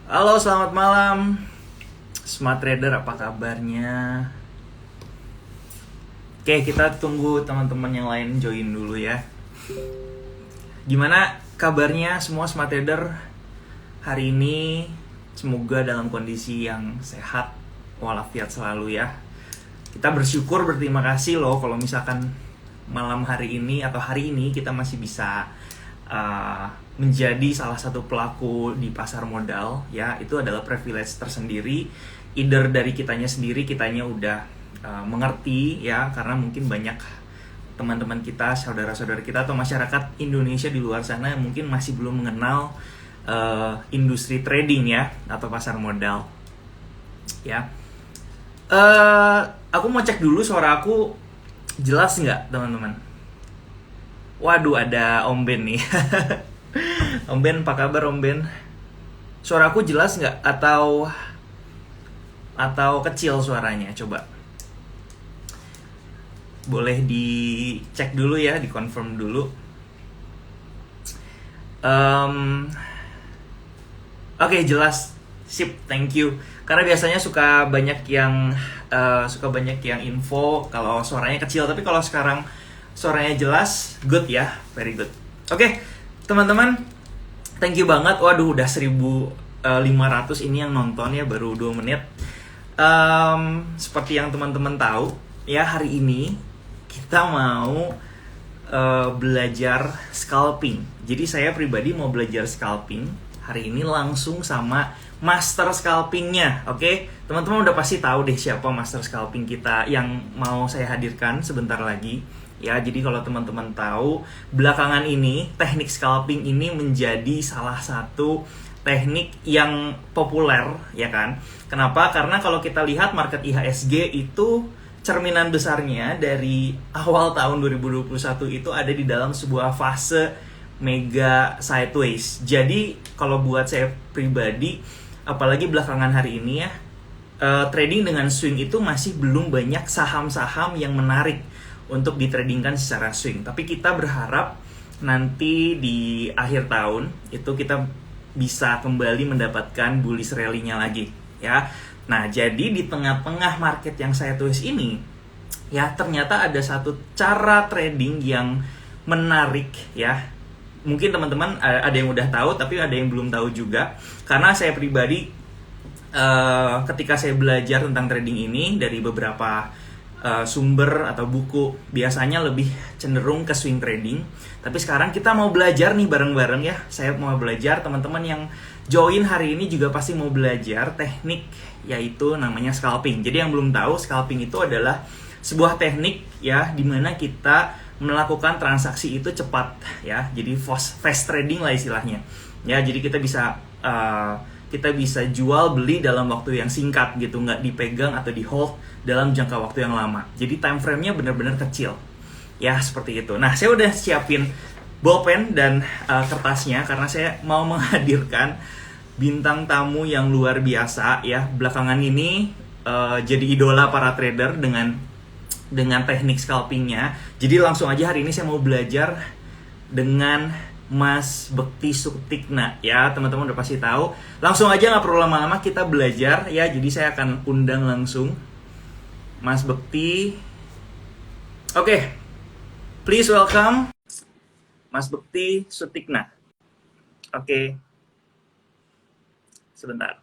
Halo, selamat malam. Smart Trader, apa kabarnya? Oke, kita tunggu teman-teman yang lain join dulu ya. Gimana kabarnya semua Smart Trader hari ini? Semoga dalam kondisi yang sehat walafiat selalu ya. Kita bersyukur, berterima kasih loh kalau misalkan malam hari ini atau hari ini kita masih bisa uh, menjadi salah satu pelaku di pasar modal ya. Itu adalah privilege tersendiri, either dari kitanya udah mengerti ya, karena mungkin banyak teman-teman kita, saudara-saudara kita atau masyarakat Indonesia di luar sana yang mungkin masih belum mengenal industri trading ya atau pasar modal ya. Aku mau cek dulu suara aku jelas nggak teman-teman. Waduh, ada Om Ben nih. Om Ben, apa kabar Om Ben? Suara aku jelas nggak atau kecil suaranya? Coba boleh dicek dulu ya, dikonfirm dulu. Em, Oke, jelas. Sip, thank you. Karena biasanya suka banyak yang info kalau suaranya kecil, tapi kalau sekarang suaranya jelas, good ya, very good. Oke, teman-teman, thank you banget. Waduh, udah 1.500 ini yang nonton ya, baru 2 menit. Seperti yang teman-teman tahu, ya hari ini kita mau belajar scalping. Jadi saya pribadi mau belajar scalping hari ini langsung sama master scalpingnya, oke? Teman-teman udah pasti tahu deh siapa master scalping kita yang mau saya hadirkan sebentar lagi. Ya, jadi kalau teman-teman tahu, belakangan ini teknik scalping ini menjadi salah satu teknik yang populer, ya kan? Kenapa? Karena kalau kita lihat market IHSG itu cerminan besarnya dari awal tahun 2021 itu ada di dalam sebuah fase mega sideways. Jadi kalau buat saya pribadi, apalagi belakangan hari ini ya, trading dengan swing itu masih belum banyak saham-saham yang menarik untuk ditradingkan secara swing. Tapi kita berharap nanti di akhir tahun itu kita bisa kembali mendapatkan bullish rally-nya lagi ya. Nah, jadi di tengah-tengah market yang saya tulis ini ya, ternyata ada satu cara trading yang menarik ya. Mungkin teman-teman ada yang udah tahu, tapi ada yang belum tahu juga. Karena saya pribadi ketika saya belajar tentang trading ini dari beberapa sumber atau buku, biasanya lebih cenderung ke swing trading. Tapi sekarang kita mau belajar nih bareng-bareng ya. Saya mau belajar, teman-teman yang join hari ini juga pasti mau belajar teknik, yaitu namanya scalping. Jadi yang belum tahu, scalping itu adalah sebuah teknik ya, dimana kita melakukan transaksi itu cepat ya, jadi fast trading lah istilahnya ya. Jadi kita bisa jual beli dalam waktu yang singkat gitu, nggak dipegang atau di hold dalam jangka waktu yang lama. Jadi time frame-nya benar-benar kecil ya, seperti itu. Nah, saya udah siapin bolpen dan kertasnya karena saya mau menghadirkan bintang tamu yang luar biasa ya, belakangan ini jadi idola para trader dengan teknik scalpingnya. Jadi langsung aja hari ini saya mau belajar dengan Mas Bekti Sutikna ya. Teman-teman udah pasti tahu. Langsung aja, nggak perlu lama-lama, kita belajar ya. Jadi saya akan undang langsung Mas Bekti. Oke, please welcome Mas Bekti Sutikna. Oke, sebentar.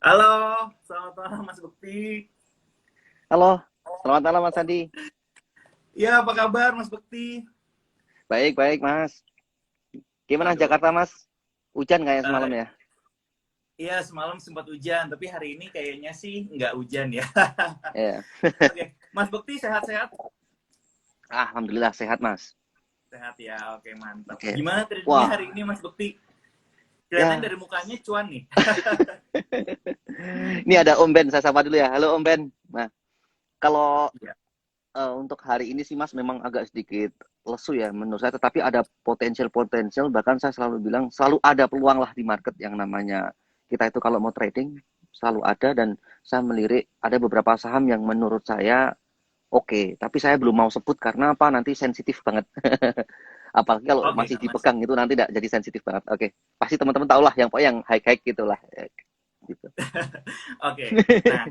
Halo, selamat malam Mas Bekti. Halo, selamat malam Mas Andi. Ya, apa kabar Mas Bekti? Baik, baik Mas. Gimana Waduh. Jakarta Mas? Hujan nggak ya semalam Uh, ya? Iya, semalam sempat hujan, tapi hari ini kayaknya sih nggak hujan ya. Iya. Oke, Mas Bekti sehat-sehat? Alhamdulillah sehat Mas. Sehat ya, oke mantap. Oke. Gimana tradingnya hari Wah, ini Mas Bekti? Kelihatan ya. dari mukanya cuan nih. Ini ada Om Ben, saya sapa dulu ya. Halo Om Ben. Nah, kalau Iya. untuk hari ini sih Mas memang agak sedikit lesu ya menurut saya, tetapi ada potensial, bahkan saya selalu bilang selalu ada peluang lah di market. Yang namanya kita itu kalau mau trading selalu ada, dan saya melirik ada beberapa saham yang menurut saya oke, tapi saya belum mau sebut karena apa, nanti sensitif banget. Apalagi kalau Oke, masih Kak Mas. dipegang itu nanti tidak jadi sensitif banget. Oke, pasti teman-teman tahu lah yang pokoknya yang high-high gitulah. Gitu. Oke. Nah,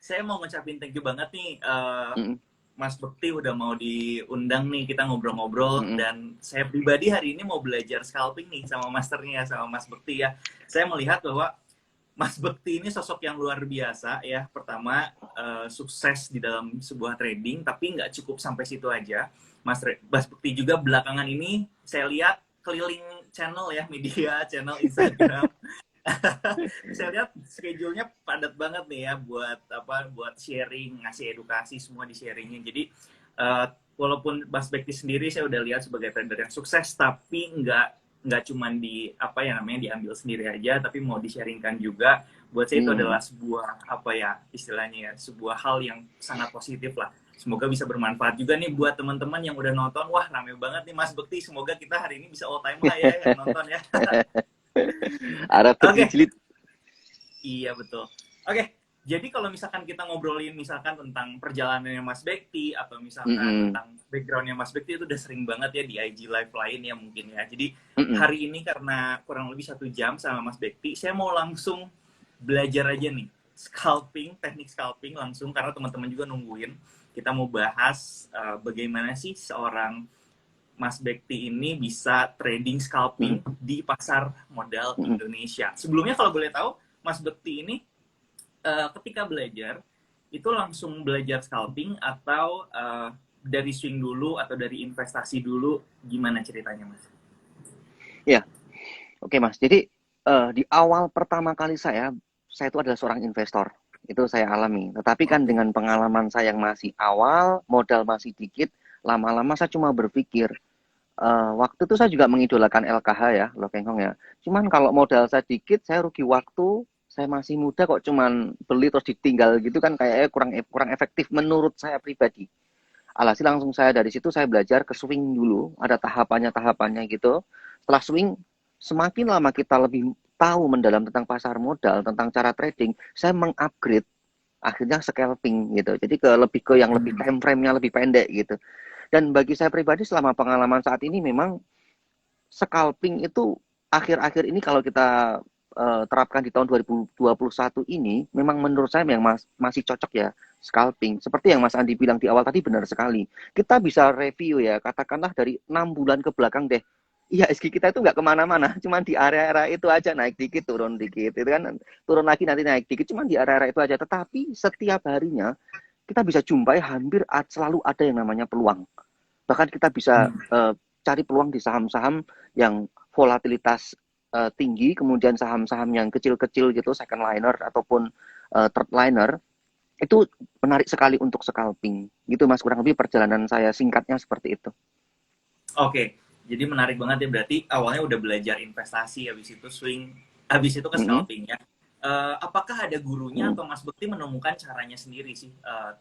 saya mau ngucapin thank you banget nih, Mm-mm, Mas Bekti udah mau diundang nih kita ngobrol-ngobrol, mm-mm, dan saya pribadi hari ini mau belajar scalping nih sama masternya sama Mas Bekti ya. Saya melihat bahwa Mas Bekti ini sosok yang luar biasa ya. Pertama, sukses di dalam sebuah trading, tapi nggak cukup sampai situ aja. Mas Bekti juga belakangan ini saya lihat keliling channel ya, media, channel Instagram. Saya lihat schedule-nya padat banget nih ya buat apa, buat sharing, ngasih edukasi semua di sharingnya. Jadi uh, walaupun Mas Bekti sendiri saya udah lihat sebagai trader yang sukses, tapi nggak cuman di apa ya namanya diambil sendiri aja, tapi mau di-sharingkan juga. Buat saya itu mm. adalah sebuah apa ya istilahnya ya, sebuah hal yang sangat positif lah. Semoga bisa bermanfaat juga nih buat teman-teman yang udah nonton. Wah, rame banget nih Mas Bekti. Semoga kita hari ini bisa all time high ya yang nonton ya. Harap Oke, berjilid-jilid. iya betul. Oke, jadi kalau misalkan kita ngobrolin misalkan tentang perjalanannya Mas Bekti atau misalkan Mm-mm, tentang backgroundnya Mas Bekti itu udah sering banget ya di IG live lain ya mungkin ya. Jadi mm-mm, hari ini karena kurang lebih 1 jam sama Mas Bekti, saya mau langsung belajar aja nih scalping, teknik scalping langsung karena teman-teman juga nungguin. Kita mau bahas bagaimana sih seorang Mas Bekti ini bisa trading mm-mm, scalping di pasar modal mm-mm. Indonesia. Sebelumnya kalau boleh tahu, Mas Bekti ini ketika belajar itu langsung belajar scalping atau dari swing dulu atau dari investasi dulu, gimana ceritanya Mas? Ya, oke Mas. Jadi di awal pertama kali saya itu adalah seorang investor. Itu saya alami. Tetapi kan Oke. dengan pengalaman saya yang masih awal, modal masih dikit, lama-lama saya cuma berpikir, waktu itu saya juga mengidolakan LKH ya, Lo Keng Hong ya. Cuman kalau modal saya dikit, saya rugi waktu. Saya masih muda kok cuman beli terus ditinggal gitu kan kayaknya kurang kurang efektif menurut saya pribadi. Alhasil langsung saya dari situ saya belajar ke swing dulu, ada tahapannya-tahapannya gitu. Setelah swing, semakin lama kita lebih tahu mendalam tentang pasar modal, tentang cara trading, saya mengupgrade akhirnya scalping gitu. Jadi lebih ke yang lebih Hmm. time frame-nya lebih pendek gitu. Dan bagi saya pribadi selama pengalaman saat ini memang scalping itu akhir-akhir ini kalau kita terapkan di tahun 2021 ini memang menurut saya yang masih cocok ya scalping. Seperti yang Mas Andi bilang di awal tadi benar sekali. Kita bisa review ya, katakanlah dari 6 bulan ke belakang deh. Iya, SG kita itu nggak kemana-mana, cuman di area-area itu aja naik dikit, turun dikit, itu kan turun lagi nanti naik dikit, cuman di area-area itu aja. Tetapi setiap harinya kita bisa jumpai hampir selalu ada yang namanya peluang. Bahkan kita bisa Hmm. cari peluang di saham-saham yang volatilitas tinggi, kemudian saham-saham yang kecil-kecil gitu, second liner ataupun third liner, itu menarik sekali untuk scalping. Gitu Mas, kurang lebih perjalanan saya singkatnya seperti itu. Oke, jadi menarik banget ya, berarti awalnya udah belajar investasi, habis itu swing, habis itu ke Mm -mm, scalping ya. Apakah ada gurunya mm atau Mas Bekti menemukan caranya sendiri sih,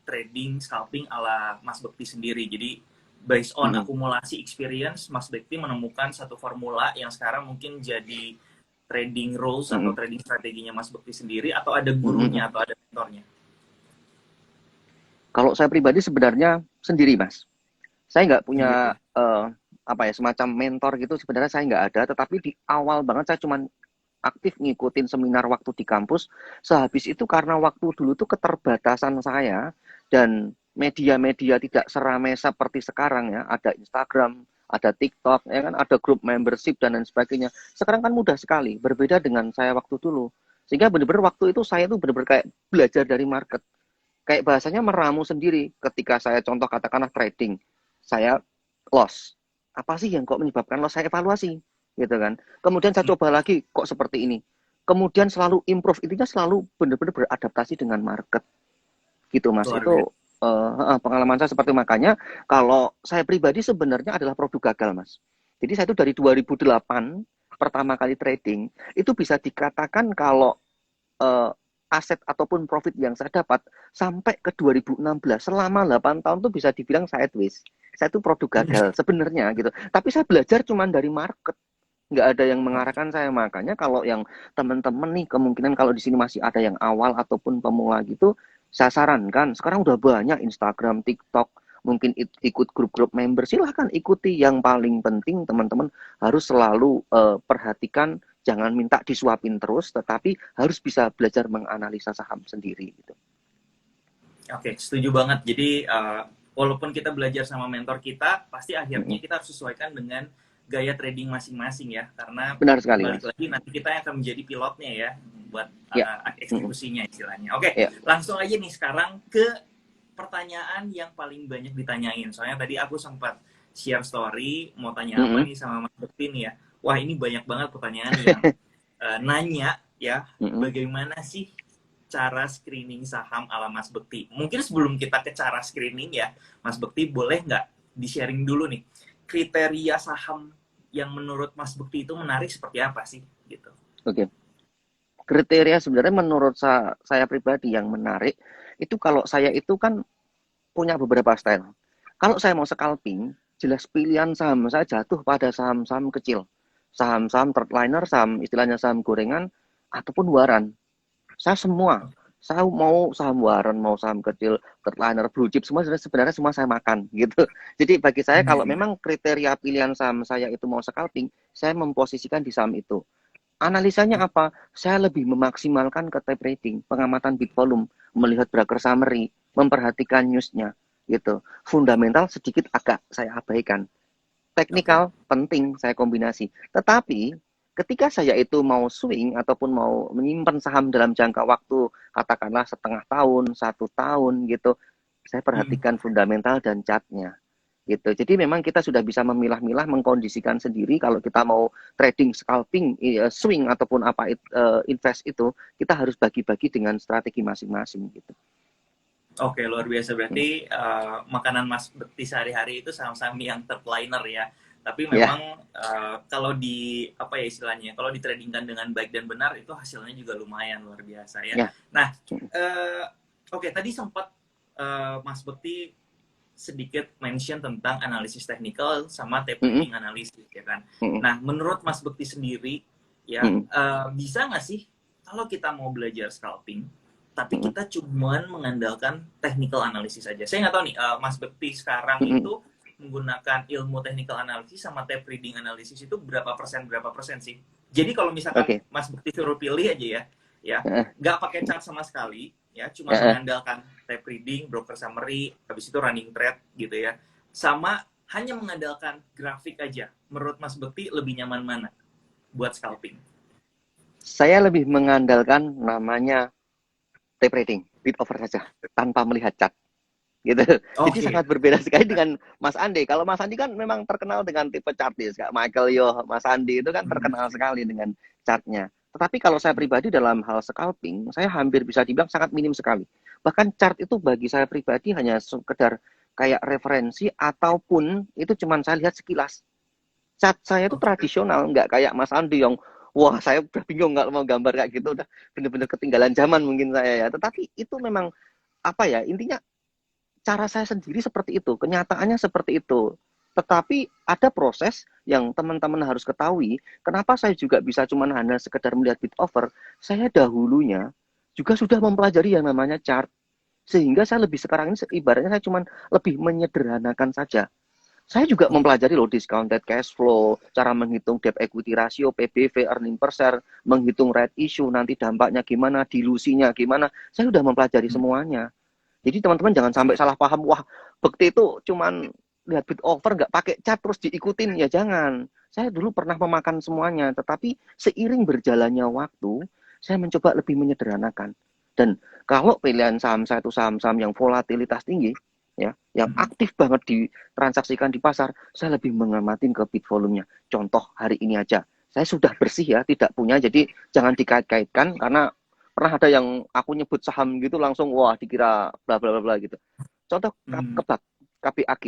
trading scalping ala Mas Bekti sendiri? Jadi based on -mm, akumulasi experience, Mas Bekti menemukan satu formula yang sekarang mungkin jadi trading rules atau mm trading strateginya Mas Bekti sendiri, atau ada -mm. gurunya atau ada mentornya? Kalau saya pribadi sebenarnya sendiri Mas. Saya nggak punya Sendiri. apa ya semacam mentor gitu sebenarnya saya nggak ada. Tetapi di awal banget saya cuma aktif ngikutin seminar waktu di kampus. Sehabis itu karena waktu dulu tuh keterbatasan saya dan media-media tidak seramai seperti sekarang ya. Ada Instagram, ada TikTok, ya kan, ada grup membership dan lain sebagainya. Sekarang kan mudah sekali, berbeda dengan saya waktu dulu. Sehingga benar-benar waktu itu saya tuh benar-benar kayak belajar dari market. Kayak bahasanya meramu sendiri ketika saya contoh katakanlah trading. Saya loss. Apa sih yang kok menyebabkan loss? Saya evaluasi gitu kan. Kemudian saya coba lagi kok seperti ini. Kemudian selalu improve, intinya selalu benar-benar beradaptasi dengan market gitu Mas. Luar biasa. Itu pengalaman saya seperti makanya kalau saya pribadi sebenarnya adalah produk gagal Mas. Jadi saya itu dari 2008 pertama kali trading itu bisa dikatakan kalau uh, aset ataupun profit yang saya dapat sampai ke 2016 selama 8 tahun tuh bisa dibilang sideways. Saya tuh produk gagal sebenarnya gitu. Tapi saya belajar cuma dari market. Nggak ada yang mengarahkan saya. Makanya kalau yang teman-teman nih kemungkinan kalau di sini masih ada yang awal ataupun pemula gitu, saya sarankan sekarang udah banyak Instagram, TikTok mungkin ikut grup-grup member, silahkan ikuti. Yang paling penting teman-teman harus selalu perhatikan, jangan minta disuapin terus, tetapi harus bisa belajar menganalisa saham sendiri gitu. Oke, setuju banget. Jadi walaupun kita belajar sama mentor kita, pasti akhirnya kita harus sesuaikan dengan gaya trading masing-masing ya. Karena Benar sekali, balik Mas. lagi nanti kita yang akan menjadi pilotnya ya buat Ya. eksekusinya istilahnya. Oke, Ya. langsung aja nih sekarang ke pertanyaan yang paling banyak ditanyain. Soalnya tadi aku sempat share story mau tanya apa nih sama Mas Bekti nih ya. Wah, ini banyak banget pertanyaan yang nanya ya, bagaimana sih cara screening saham ala Mas Bekti. Mungkin sebelum kita ke cara screening ya, Mas Bekti boleh nggak di-sharing dulu nih, kriteria saham yang menurut Mas Bekti itu menarik seperti apa sih? Gitu. Oke. Kriteria sebenarnya menurut saya pribadi yang menarik, itu kalau saya itu kan punya beberapa style. Kalau saya mau scalping, jelas pilihan saham saya jatuh pada saham-saham kecil. Saham-saham third liner, saham istilahnya saham gorengan, ataupun waran. Saya semua. Saya mau saham waran, mau saham kecil, third liner, blue chip, semua sebenarnya semua saya makan gitu. Jadi bagi saya kalau memang kriteria pilihan saham saya itu mau scalping, saya memposisikan di saham itu. Analisanya apa? Saya lebih memaksimalkan ke tape rating, pengamatan bid volume, melihat broker summary, memperhatikan newsnya gitu. Fundamental sedikit agak saya abaikan. Teknikal penting saya kombinasi. Tetapi ketika saya itu mau swing ataupun mau menyimpan saham dalam jangka waktu katakanlah setengah tahun, 1 tahun gitu, saya perhatikan fundamental dan chartnya gitu. Jadi memang kita sudah bisa memilah-milah, mengkondisikan sendiri kalau kita mau trading, scalping, swing ataupun apa invest itu, kita harus bagi-bagi dengan strategi masing-masing gitu. Oke, luar biasa. Berarti makanan Mas Bekti sehari-hari itu saham-saham yang third liner ya. Tapi memang kalau di apa ya istilahnya, kalau ditradingkan dengan baik dan benar itu hasilnya juga lumayan luar biasa ya. Nah, oke, tadi sempat Mas Bekti sedikit mention tentang analisis teknikal sama tape trading analisis ya kan. Nah, menurut Mas Bekti sendiri ya bisa nggak sih kalau kita mau belajar scalping tapi kita cuman mengandalkan technical analisis saja. Saya nggak tahu nih Mas Bekti sekarang itu menggunakan ilmu technical analisis sama tape reading analisis itu berapa persen sih? Jadi kalau misalkan Mas Bekti suruh pilih aja ya nggak pakai chart sama sekali, ya cuma mengandalkan tape reading, broker summary, habis itu running trade gitu ya, sama hanya mengandalkan grafik aja. Menurut Mas Bekti lebih nyaman mana buat scalping? Saya lebih mengandalkan namanya tape reading, bid over saja, tanpa melihat chart. Gitu. Jadi sangat berbeda sekali dengan Mas Andi. Kalau Mas Andi kan memang terkenal dengan tipe chartis, Kak Michael Yo, Mas Andi itu kan terkenal sekali dengan chartnya. Tetapi kalau saya pribadi dalam hal scalping, saya hampir bisa dibilang sangat minim sekali. Bahkan chart itu bagi saya pribadi hanya sekedar kayak referensi ataupun itu cuma saya lihat sekilas. Chart saya itu tradisional, nggak kayak Mas Andi yang wah saya udah bingung nggak mau gambar kayak gitu, udah bener-bener ketinggalan zaman mungkin saya ya. Tetapi itu memang apa ya, intinya cara saya sendiri seperti itu, kenyataannya seperti itu. Tetapi ada proses yang teman-teman harus ketahui. Kenapa saya juga bisa cuma hanya sekedar melihat bid over? Saya dahulunya juga sudah mempelajari yang namanya chart. Sehingga saya lebih sekarang ini ibaratnya saya cuma lebih menyederhanakan saja. Saya juga mempelajari loh discounted cash flow, cara menghitung debt equity ratio, PBV, earning per share, menghitung right issue, nanti dampaknya gimana, dilusinya gimana. Saya sudah mempelajari semuanya. Jadi teman-teman jangan sampai salah paham, wah Bekti itu cuman lihat bid over nggak pakai chart terus diikutin, ya jangan. Saya dulu pernah memakan semuanya, tetapi seiring berjalannya waktu, saya mencoba lebih menyederhanakan. Dan kalau pilihan saham saya itu saham-saham yang volatilitas tinggi, ya, yang aktif banget ditransaksikan di pasar, saya lebih mengamatin ke bid volume-nya. Contoh hari ini aja, saya sudah bersih ya, tidak punya, jadi jangan dikait-kaitkan karena pernah ada yang aku nyebut saham gitu langsung wah dikira bla bla bla gitu. Contoh kebak KBAG,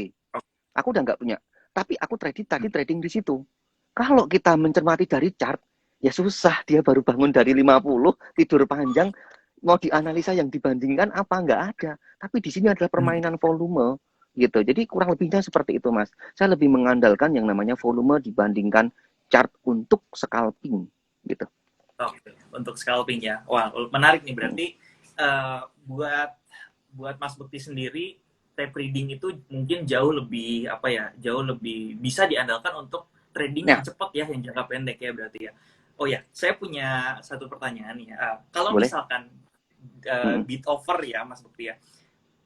aku udah nggak punya, tapi aku trading di situ. Kalau kita mencermati dari chart, ya susah, dia baru bangun dari 50 tidur panjang, mau dianalisa yang dibandingkan apa, nggak ada. Tapi di sini adalah permainan volume gitu. Jadi kurang lebihnya seperti itu Mas. Saya lebih mengandalkan yang namanya volume dibandingkan chart untuk scalping gitu. Oke, untuk scalping ya. Wah, menarik nih berarti buat Mas Bekti sendiri tape reading itu mungkin jauh lebih apa ya, jauh lebih bisa diandalkan untuk trading yang Ya, cepat ya, yang jangka pendek ya berarti ya. Oh ya, saya punya satu pertanyaan nih. Kalau boleh. misalkan Mm-mm. bid over ya Mas Bukti ya,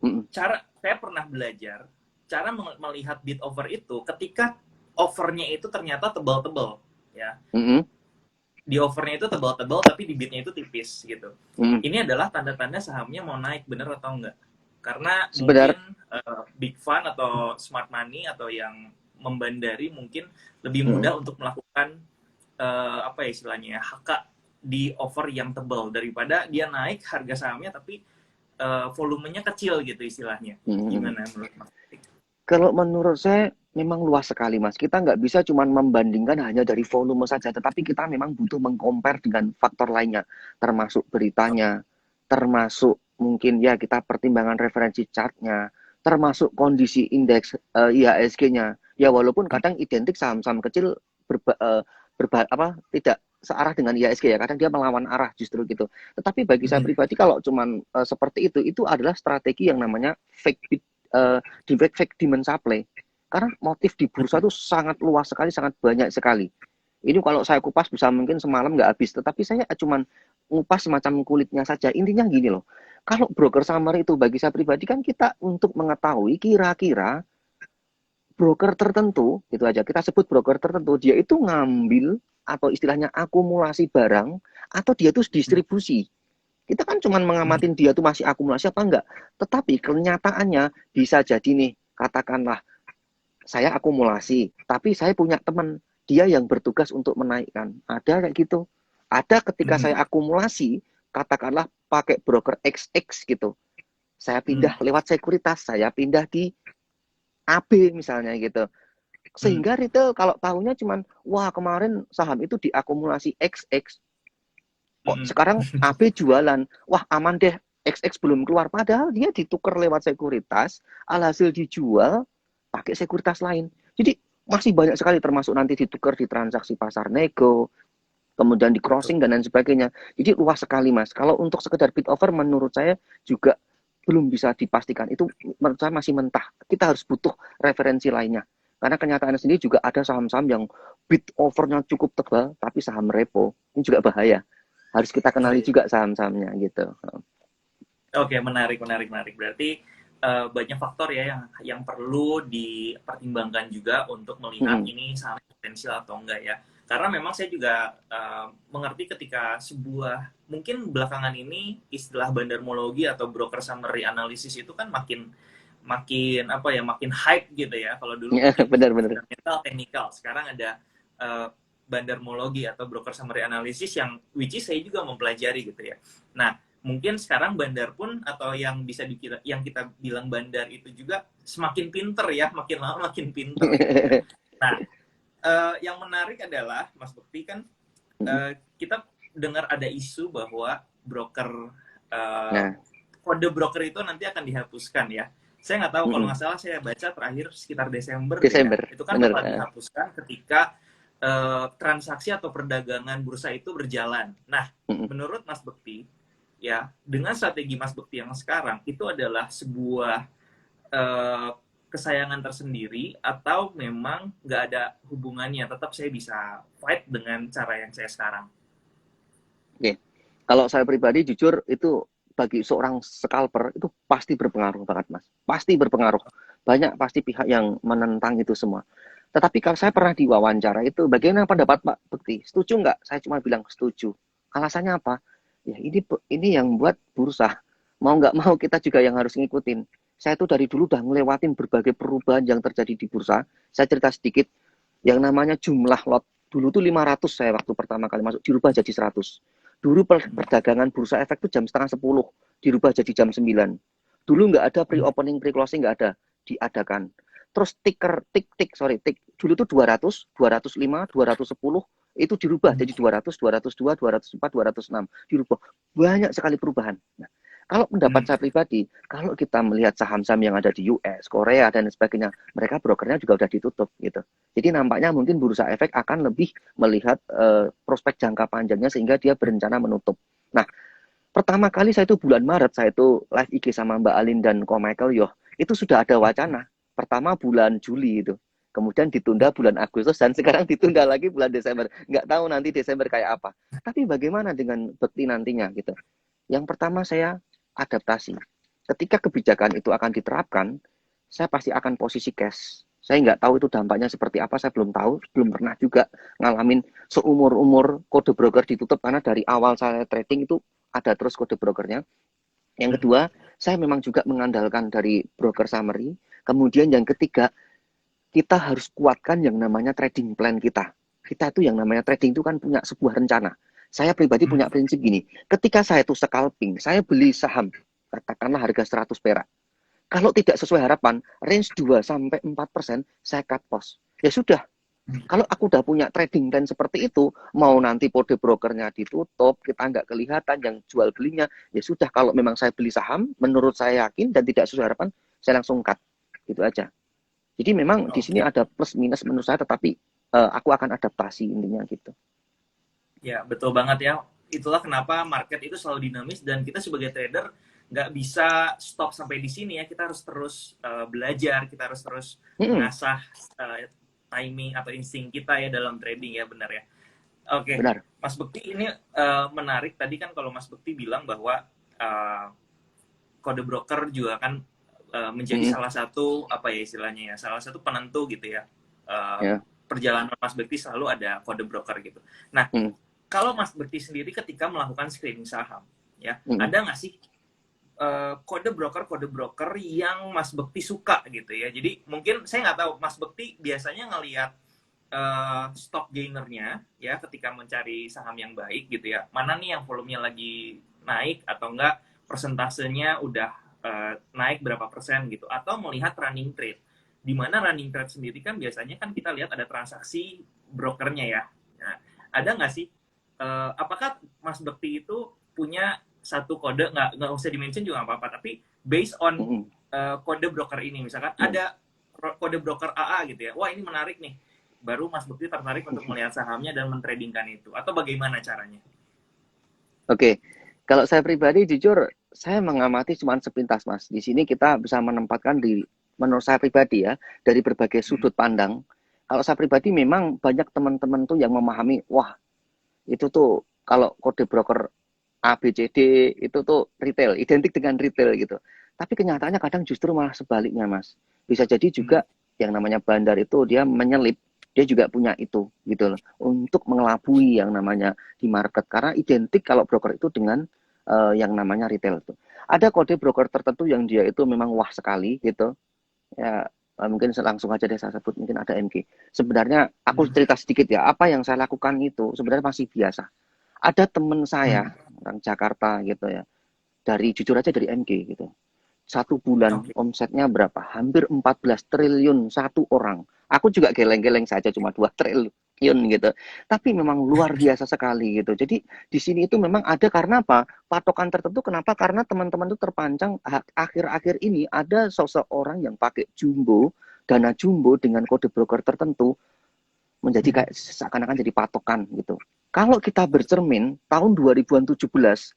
Mm-mm. cara saya pernah belajar cara melihat bid over itu ketika overnya itu ternyata tebal-tebal ya, Mm-mm. di overnya itu tebal-tebal tapi di bidnya itu tipis gitu. Mm-mm. Ini adalah tanda-tanda sahamnya mau naik bener atau enggak. Karena Sebenarnya, mungkin big fund atau smart money atau yang membandari mungkin lebih mm-mm. mudah untuk melakukan apa ya istilahnya ya, HK di over yang tebal daripada dia naik harga sahamnya tapi volumenya kecil gitu istilahnya. Mm-mm. Gimana menurut Mas? Kalau menurut saya memang luas sekali, Mas. Kita nggak bisa cuma membandingkan hanya dari volume saja, tetapi kita memang butuh mengcompare dengan faktor lainnya, termasuk beritanya, termasuk mungkin ya kita pertimbangan referensi chartnya, termasuk kondisi indeks IHSG-nya. Ya walaupun kadang identik saham-saham kecil tidak searah dengan IHSG ya, kadang dia melawan arah justru gitu. Tetapi bagi saya pribadi kalau cuman seperti itu adalah strategi yang namanya fake bid, di fake demand supply. Karena motif di bursa itu sangat luas sekali, sangat banyak sekali. Ini kalau saya kupas bisa mungkin semalam nggak habis, tetapi saya cuman ngupas semacam kulitnya saja. Intinya gini loh, kalau broker summary itu bagi saya pribadi kan kita untuk mengetahui kira-kira broker tertentu, itu aja kita sebut broker tertentu, dia itu ngambil atau istilahnya akumulasi barang atau dia tuh distribusi. Kita kan cuma mengamatin dia tuh masih akumulasi apa enggak. Tetapi kenyataannya bisa jadi nih, katakanlah saya akumulasi, tapi saya punya teman, dia yang bertugas untuk menaikkan. Ada kayak gitu. Ada ketika saya akumulasi, katakanlah pakai broker XX gitu. Saya pindah lewat sekuritas, saya pindah di AB misalnya gitu. Sehingga retail kalau tahunya cuman, wah kemarin saham itu diakumulasi XX, kok sekarang AB jualan, wah aman deh, XX belum keluar. Padahal dia ditukar lewat sekuritas, alhasil dijual pakai sekuritas lain. Jadi masih banyak sekali termasuk nanti ditukar di transaksi pasar nego, kemudian di Betul. crossing dan lain sebagainya. Jadi luas sekali Mas. Kalau untuk sekedar bid over menurut saya juga belum bisa dipastikan. Itu menurut saya masih mentah. Kita harus butuh referensi lainnya. Karena kenyataannya sendiri juga ada saham-saham yang bid overnya cukup tebal, tapi saham repo. Ini juga bahaya. Harus kita Oh kenali iya. juga saham-sahamnya gitu. Oke, menarik, menarik, menarik. Berarti banyak faktor ya yang perlu dipertimbangkan juga untuk melihat Mm-mm. ini sangat potensial atau enggak ya. Karena memang saya juga mengerti ketika sebuah mungkin belakangan ini istilah bandarmologi atau broker summary analysis itu kan makin makin apa ya makin hype gitu ya. Kalau dulu mungkin Benar-benar. fundamental, teknikal, sekarang ada uh, bandarmologi atau broker summary analysis yang which is saya juga mempelajari gitu ya. Nah, mungkin sekarang bandar pun atau yang bisa dikira yang kita bilang bandar itu juga semakin pinter ya, makin lama makin pinter gitu ya. Nah, yang menarik adalah Mas Bekti kan kita dengar ada isu bahwa broker uh, Nah, kode broker itu nanti akan dihapuskan ya. Saya nggak tahu kalau mm-mm. nggak salah saya baca terakhir sekitar Desember deh ya. Desember, Itu kan benar. bakal dihapuskan ketika transaksi atau perdagangan bursa itu berjalan. Nah, Mm-mm. menurut Mas Bekti, ya dengan strategi Mas Bekti yang sekarang itu adalah sebuah eh, kesayangan tersendiri atau memang nggak ada hubungannya, tetap saya bisa fight dengan cara yang saya sekarang. Oke. Kalau saya pribadi jujur itu bagi seorang scalper itu pasti berpengaruh banget Mas. Pasti berpengaruh. Banyak pasti pihak yang menentang itu semua. Tetapi kalau saya pernah diwawancara itu, bagaimana pendapat Pak Bekti? Setuju nggak? Saya cuma bilang setuju. Alasannya apa? Ya ini yang buat bursa. Mau nggak mau kita juga yang harus ngikutin. Saya tuh dari dulu udah ngelewatin berbagai perubahan yang terjadi di bursa. Saya cerita sedikit. Yang namanya jumlah lot. Dulu tuh 500 saya waktu pertama kali masuk. Dirubah jadi 100. Dulu perdagangan bursa efek itu jam setengah 10, dirubah jadi jam 9. Dulu nggak ada pre-opening, pre-closing, nggak ada, diadakan. Terus tik, dulu tuh 200, 205, 210, itu dirubah jadi 200, 202, 204, 206, dirubah. Banyak sekali perubahan. Nah, kalau pendapat saya pribadi, kalau kita melihat saham-saham yang ada di US, Korea, dan sebagainya, mereka brokernya juga udah ditutup gitu. Jadi nampaknya mungkin bursa efek akan lebih melihat prospek jangka panjangnya sehingga dia berencana menutup. Nah, pertama kali saya itu bulan Maret, saya itu live IG sama Mbak Alin dan Ko Michael, Itu sudah ada wacana. Pertama bulan Juli itu. Kemudian ditunda bulan Agustus dan sekarang ditunda lagi bulan Desember. Nggak tahu nanti Desember kayak apa. Tapi bagaimana dengan Bekti nantinya gitu. Yang pertama saya adaptasi. Ketika kebijakan itu akan diterapkan, saya pasti akan posisi cash. Saya nggak tahu itu dampaknya seperti apa, saya belum tahu, belum pernah juga ngalamin seumur-umur kode broker ditutup karena dari awal saya trading itu ada terus kode brokernya. Yang kedua, saya memang juga mengandalkan dari broker summary. Kemudian yang ketiga, kita harus kuatkan yang namanya trading plan kita. Kita itu yang namanya trading itu kan punya sebuah rencana. Saya pribadi punya prinsip gini, ketika saya itu scalping, saya beli saham, katakanlah harga 100 perak. Kalau tidak sesuai harapan, range 2-4%, saya cut loss. Ya sudah, kalau aku udah punya trading plan seperti itu, mau nanti kode brokernya ditutup, kita nggak kelihatan yang jual belinya, ya sudah, kalau memang saya beli saham, menurut saya yakin dan tidak sesuai harapan, saya langsung cut. Gitu aja. Jadi memang di sini Oke. ada plus minus menurut saya, tetapi aku akan adaptasi intinya gitu. Ya, betul banget ya. Itulah kenapa market itu selalu dinamis dan kita sebagai trader nggak bisa stop sampai di sini ya. Kita harus terus belajar, kita harus terus Hmm, mengasah timing atau insting kita ya dalam trading ya, benar ya. Oke, benar. Mas Bekti ini menarik. Tadi kan kalau Mas Bekti bilang bahwa uh, kode broker juga kan menjadi Hmm, salah satu apa ya istilahnya ya, salah satu penentu gitu ya. Uh, ya. Perjalanan Mas Bekti selalu ada kode broker gitu. Nah, Hmm, kalau Mas Bekti sendiri ketika melakukan screening saham, ya hmm, ada nggak sih kode broker yang Mas Bekti suka gitu ya? Jadi mungkin saya nggak tahu Mas Bekti biasanya ngelihat stock gainernya ya ketika mencari saham yang baik gitu ya. Mana nih yang volumenya lagi naik atau enggak persentasenya udah naik berapa persen gitu, atau melihat running trade. Di mana running trade sendiri kan biasanya kan kita lihat ada transaksi brokernya ya. Nah, ada nggak sih apakah Mas Bekti itu punya satu kode, nggak usah dimention juga nggak apa-apa, tapi based on hmm. kode broker ini, misalkan ada kode broker AA gitu ya, wah ini menarik nih, baru Mas Bekti tertarik untuk melihat sahamnya dan mentradingkan itu, atau bagaimana caranya? Oke, kalau saya pribadi jujur, saya mengamati cuma sepintas Mas. Di sini kita bisa menempatkan di, menurut saya pribadi ya, dari berbagai Hmm. sudut pandang. Kalau saya pribadi memang banyak teman-teman tuh yang memahami, wah itu tuh kalau kode broker A, B, C, D itu tuh retail, identik dengan retail gitu. Tapi kenyataannya kadang justru malah sebaliknya, Mas. Bisa jadi Hmm. juga yang namanya bandar itu dia menyelip, dia juga punya itu gitu loh, untuk mengelabui yang namanya di market karena identik kalau broker itu dengan yang namanya retail itu. Ada kode broker tertentu yang dia itu memang wah sekali gitu. Ya mungkin langsung aja deh saya sebut, mungkin ada MG. Sebenarnya aku Hmm. cerita sedikit ya, apa yang saya lakukan itu sebenarnya masih biasa. Ada teman Hmm. saya orang Jakarta gitu ya, dari jujur aja dari MG gitu. Satu bulan Oke. omsetnya berapa? Hampir 14 triliun satu orang. Aku juga geleng-geleng saja cuma 2 triliun gitu. Tapi memang luar biasa sekali gitu. Jadi di sini itu memang ada karena apa? Patokan tertentu kenapa? Karena teman-teman itu terpancang akhir-akhir ini ada seseorang yang pakai jumbo, dana jumbo dengan kode broker tertentu menjadi Hmm. kayak seakan-akan jadi patokan gitu. Kalau kita bercermin tahun 2017,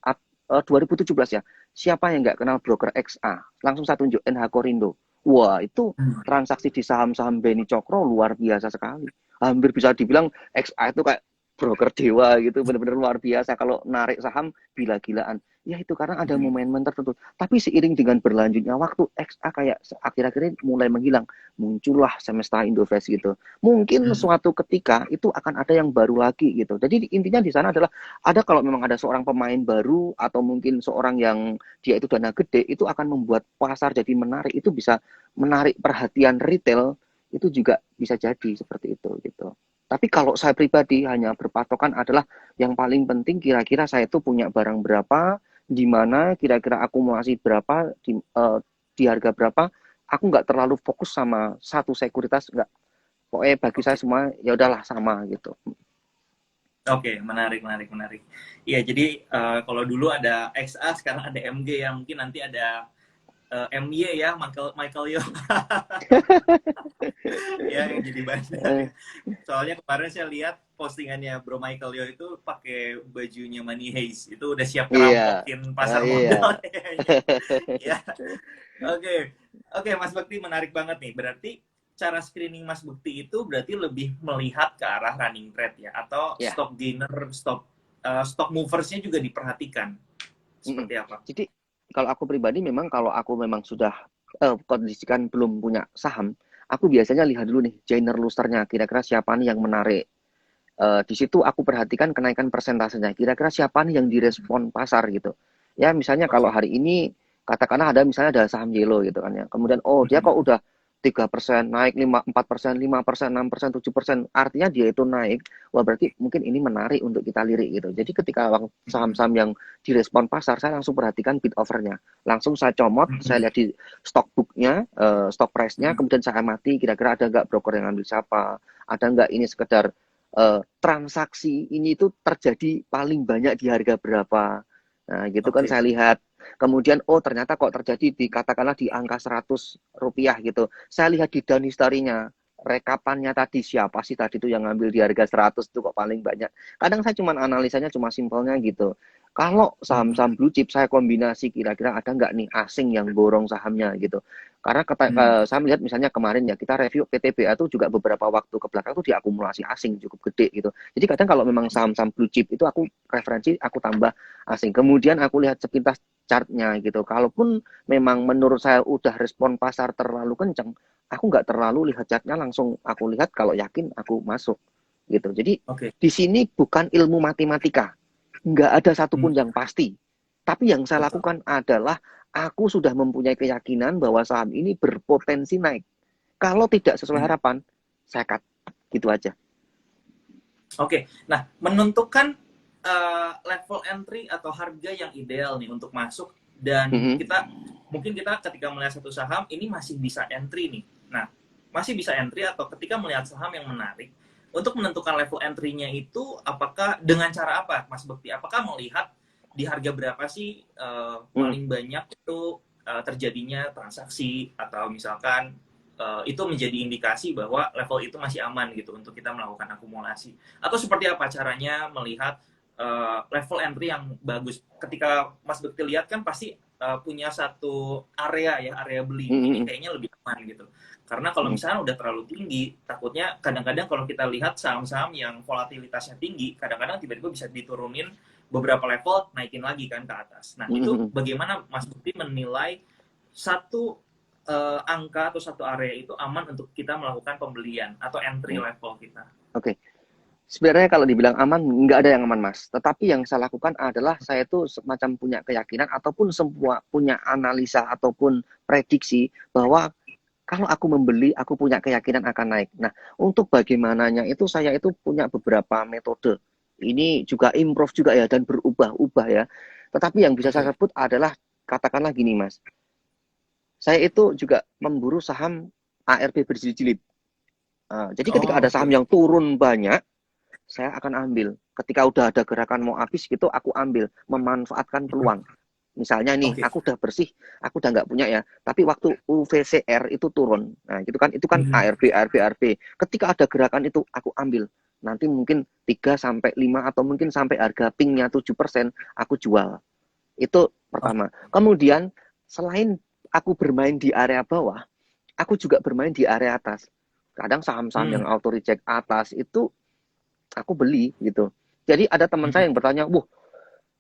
2017 ya, siapa yang nggak kenal broker XA? Langsung saya tunjuk NH Korindo. Wah, itu Hmm. transaksi di saham-saham Beni Cokro luar biasa sekali. Hampir bisa dibilang XA itu kayak broker dewa gitu, benar-benar luar biasa. Kalau narik saham gila-gilaan. Ya itu karena ada Hmm. momen tertentu. Tapi seiring dengan berlanjutnya waktu, XA kayak akhir-akhir ini mulai menghilang. Muncullah Semesta Indofest gitu. Mungkin Hmm. suatu ketika itu akan ada yang baru lagi gitu. Jadi intinya di sana adalah ada kalau memang ada seorang pemain baru atau mungkin seorang yang dia itu dana gede itu akan membuat pasar jadi menarik, itu bisa menarik perhatian retail, itu juga bisa jadi seperti itu gitu. Tapi kalau saya pribadi hanya berpatokan adalah yang paling penting kira-kira saya itu punya barang berapa, di mana kira-kira akumulasi berapa di harga berapa. Aku nggak terlalu fokus sama satu sekuritas, nggak. Pokoknya bagi saya Oke. semua ya udahlah sama gitu. Oke, menarik, menarik, menarik. Iya, jadi kalau dulu ada XA, sekarang ada MG ya. Mungkin nanti ada MY ya, Michael Michael Yo ya yang jadi bandar Eh, ya. Soalnya kemarin saya lihat postingannya Bro Michael Yo itu pakai bajunya Money Heist. Itu udah siap Iya. ngerampokin pasar Iya. modal kayaknya. Ya, oke. Oke, Mas Bekti menarik banget nih. Berarti cara screening Mas Bekti itu berarti lebih melihat ke arah running trade ya, atau Ya. stock gainer, stock moversnya juga diperhatikan. Mm-mm. Seperti apa? Jadi kalau aku pribadi memang kalau aku memang sudah kondisikan belum punya saham, aku biasanya lihat dulu nih joiner losernya kira-kira siapa nih yang menarik. Di situ aku perhatikan kenaikan persentasenya. Kira-kira siapa nih yang direspon pasar gitu. Ya misalnya kalau Oke. hari ini katakanlah ada misalnya ada saham Yellow gitu kan ya. Kemudian dia kok Mhm. udah 3% naik 4%, 5%, 6%, 7%. Artinya dia itu naik. Wah berarti mungkin ini menarik untuk kita lirik gitu. Jadi ketika Mhm. saham-saham yang direspon pasar, saya langsung perhatikan bid overnya. Langsung saya comot, saya Mhm. lihat di stock booknya, stock price-nya, Mhm. kemudian saya amati kira-kira ada nggak broker yang ambil siapa, ada nggak ini sekedar transaksi ini itu terjadi paling banyak di harga berapa. Nah, gitu kan Oke. saya lihat. Kemudian, ternyata kok terjadi di katakanlah di angka Rp100 gitu. Saya lihat di Danistarinya, rekapannya tadi siapa sih tadi itu yang ngambil di harga 100 itu kok paling banyak. Kadang saya cuma analisanya cuma simpelnya gitu. Kalau Mhm. saham-saham blue chip saya kombinasi kira-kira ada nggak nih asing yang borong sahamnya gitu. Karena Mhm. saya melihat misalnya kemarin ya kita review PTBA itu juga beberapa waktu ke belakang itu diakumulasi asing cukup gede gitu. Jadi kadang kalau memang saham-saham blue chip itu aku referensi aku tambah asing. Kemudian aku lihat sepintas chartnya gitu. Kalaupun memang menurut saya udah respon pasar terlalu kenceng, aku nggak terlalu lihat chartnya langsung aku lihat kalau yakin aku masuk gitu. Jadi Oke. di sini bukan ilmu matematika, nggak ada satupun Mhm. yang pasti. Tapi yang saya Betul. lakukan adalah aku sudah mempunyai keyakinan bahwa saham ini berpotensi naik. Kalau tidak sesuai Mhm. harapan, saya cut. Gitu aja. Oke. Nah, menentukan level entry atau harga yang ideal nih untuk masuk, dan Mm-mm. kita ketika melihat satu saham ini masih bisa entry nih. Nah, masih bisa entry atau ketika melihat saham yang menarik, untuk menentukan level entry-nya itu apakah dengan cara apa, Mas Bekti? Apakah melihat di harga berapa sih Mm-mm. paling banyak itu terjadinya transaksi, atau misalkan itu menjadi indikasi bahwa level itu masih aman gitu untuk kita melakukan akumulasi, atau seperti apa caranya melihat level entry yang bagus? Ketika Mas Bekti lihat kan pasti punya satu area ya, area beli ini Mm-mm. kayaknya lebih aman gitu, karena kalau Mm-mm. misalnya udah terlalu tinggi, takutnya kadang-kadang kalau kita lihat saham-saham yang volatilitasnya tinggi, kadang-kadang tiba-tiba bisa diturunin beberapa level, naikin lagi kan ke atas. Nah, itu Mm-mm. bagaimana Mas Bekti menilai satu angka atau satu area itu aman untuk kita melakukan pembelian atau entry Mm. level kita? Oke. Sebenarnya kalau dibilang aman, nggak ada yang aman, Mas. Tetapi yang saya lakukan adalah saya itu semacam punya keyakinan ataupun semua punya analisa ataupun prediksi bahwa kalau aku membeli, aku punya keyakinan akan naik. Nah, untuk bagaimananya itu saya itu punya beberapa metode. Ini juga improve juga ya dan berubah-ubah ya. Tetapi yang bisa saya Oke. sebut adalah katakanlah gini, Mas. Saya itu juga memburu saham ARB berjilid-jilid. Jadi ketika Oh, ada oke. saham yang turun banyak, saya akan ambil. Ketika udah ada gerakan mau habis gitu, aku ambil, memanfaatkan peluang. Misalnya nih, Oke. aku udah bersih, aku udah nggak punya ya. Tapi waktu UVCR itu turun, nah itu kan Mhm. ARB, ARB, ARB. Ketika ada gerakan itu, aku ambil. Nanti mungkin 3 sampai 5 atau mungkin sampai harga pingnya 7%, aku jual. Itu Oke. pertama. Kemudian selain aku bermain di area bawah, aku juga bermain di area atas. Kadang saham-saham Hmm. yang auto reject atas itu aku beli gitu. Jadi ada teman saya Mhm. yang bertanya, "Wah,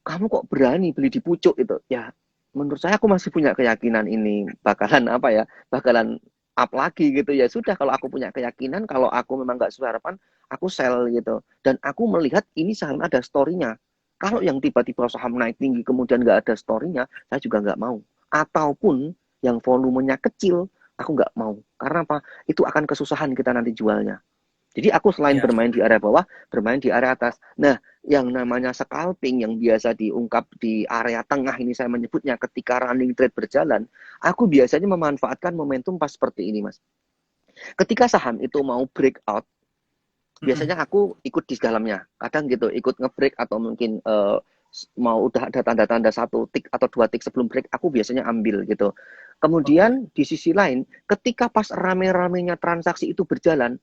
kamu kok berani beli di pucuk itu?" Ya, menurut saya aku masih punya keyakinan ini bakalan apa ya, bakalan up lagi gitu ya. Sudah kalau aku punya keyakinan, kalau aku memang nggak sesuai harapan, aku sell gitu. Dan aku melihat ini saham ada story-nya. Kalau yang tiba-tiba saham naik tinggi kemudian nggak ada story-nya, saya juga nggak mau. Ataupun yang volumenya kecil, aku nggak mau. Karena apa? Itu akan kesusahan kita nanti jualnya. Jadi aku selain Ya. bermain di area bawah, bermain di area atas. Nah, yang namanya scalping yang biasa diungkap di area tengah ini saya menyebutnya ketika running trade berjalan, aku biasanya memanfaatkan momentum pas seperti ini, Mas. Ketika saham itu mau breakout, Mhm. biasanya aku ikut di dalamnya. Kadang gitu, ikut nge-break atau mungkin mau udah ada tanda-tanda 1 tick atau 2 tick sebelum break, aku biasanya ambil gitu. Oke. Kemudian di sisi lain, ketika pas rame-ramenya transaksi itu berjalan,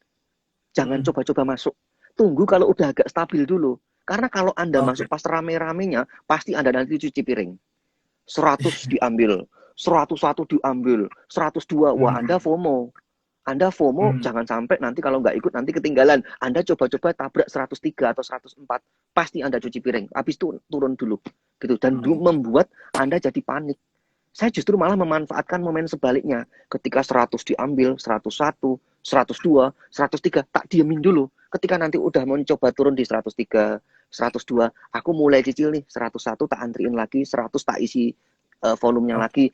jangan Mhm. coba-coba masuk. Tunggu kalau udah agak stabil dulu. Karena kalau Anda Oke. masuk pas rame-ramenya, pasti Anda nanti cuci piring. 100 diambil, 101 diambil, 102. Wah, Anda Hmm. FOMO. Anda FOMO, Hmm. jangan sampai nanti kalau nggak ikut nanti ketinggalan. Anda coba-coba tabrak 103 atau 104, pasti Anda cuci piring. Habis itu turun dulu, gitu. Dan membuat Anda jadi panik. Saya justru malah memanfaatkan momen sebaliknya. Ketika 100 diambil, 101, 102, 103, tak diemin dulu. Ketika nanti udah mau coba turun di 103, 102, aku mulai cicil nih, 101 tak antriin lagi, 100 tak isi volumenya Oke. lagi.